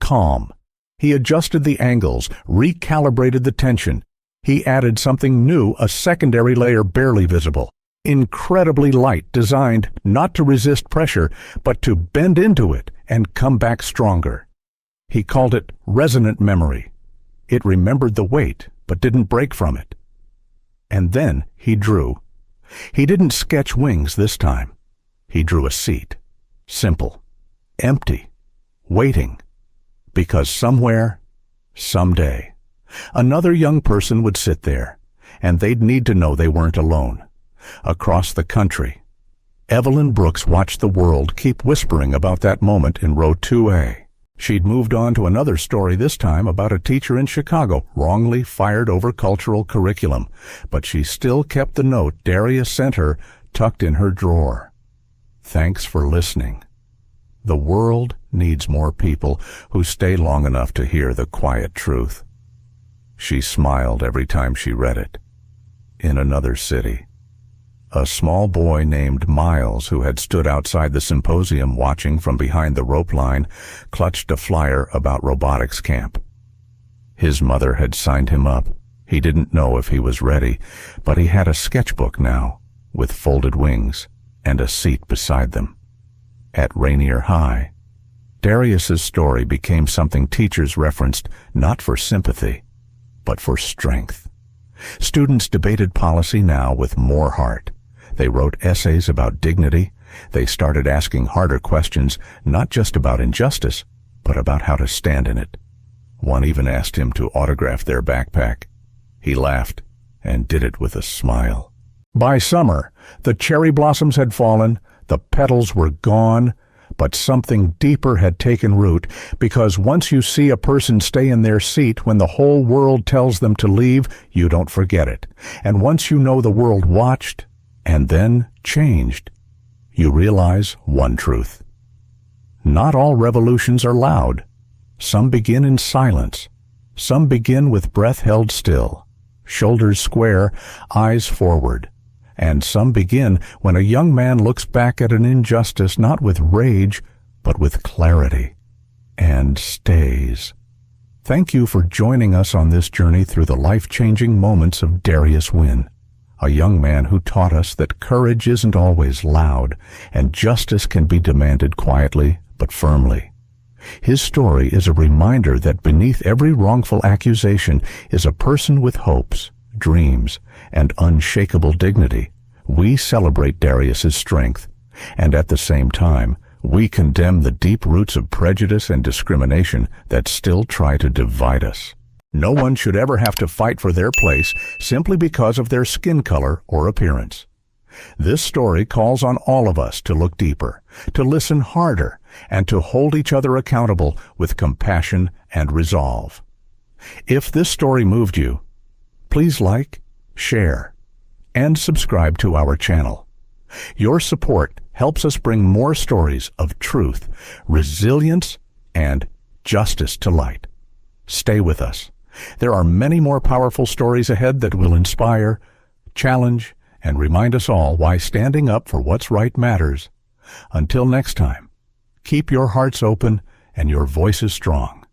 calm. He adjusted the angles, recalibrated the tension. He added something new, a secondary layer barely visible, incredibly light, designed not to resist pressure, but to bend into it and come back stronger. He called it resonant memory. It remembered the weight, but didn't break from it. And then he drew. He didn't sketch wings this time. He drew a seat. Simple. Empty. Waiting. Because somewhere, someday, another young person would sit there, and they'd need to know they weren't alone. Across the country, Evelyn Brooks watched the world keep whispering about that moment in row 2A. She'd moved on to another story, this time about a teacher in Chicago wrongly fired over cultural curriculum, but she still kept the note Darius sent her tucked in her drawer. "Thanks for listening. The world needs more people who stay long enough to hear the quiet truth." She smiled every time she read it. In another city, a small boy named Miles, who had stood outside the symposium watching from behind the rope line, clutched a flyer about robotics camp. His mother had signed him up. He didn't know if he was ready, but he had a sketchbook now, with folded wings, and a seat beside them. At Rainier High, Darius's story became something teachers referenced not for sympathy, but for strength. Students debated policy now with more heart. They wrote essays about dignity. They started asking harder questions, not just about injustice, but about how to stand in it. One even asked him to autograph their backpack. He laughed and did it with a smile. By summer, the cherry blossoms had fallen, the petals were gone, but something deeper had taken root, because once you see a person stay in their seat when the whole world tells them to leave, you don't forget it. And once you know the world watched and then changed, you realize one truth. Not all revolutions are loud. Some begin in silence. Some begin with breath held still, shoulders square, eyes forward. And some begin when a young man looks back at an injustice not with rage, but with clarity, and stays. Thank you for joining us on this journey through the life-changing moments of Darius Wynn, a young man who taught us that courage isn't always loud, and justice can be demanded quietly but firmly. His story is a reminder that beneath every wrongful accusation is a person with hopes, dreams, and unshakable dignity. We celebrate Darius's strength, and at the same time, we condemn the deep roots of prejudice and discrimination that still try to divide us. No one should ever have to fight for their place simply because of their skin color or appearance. This story calls on all of us to look deeper, to listen harder, and to hold each other accountable with compassion and resolve. If this story moved you, please like, share, and subscribe to our channel. Your support helps us bring more stories of truth, resilience, and justice to light. Stay with us. There are many more powerful stories ahead that will inspire, challenge, and remind us all why standing up for what's right matters. Until next time, keep your hearts open and your voices strong.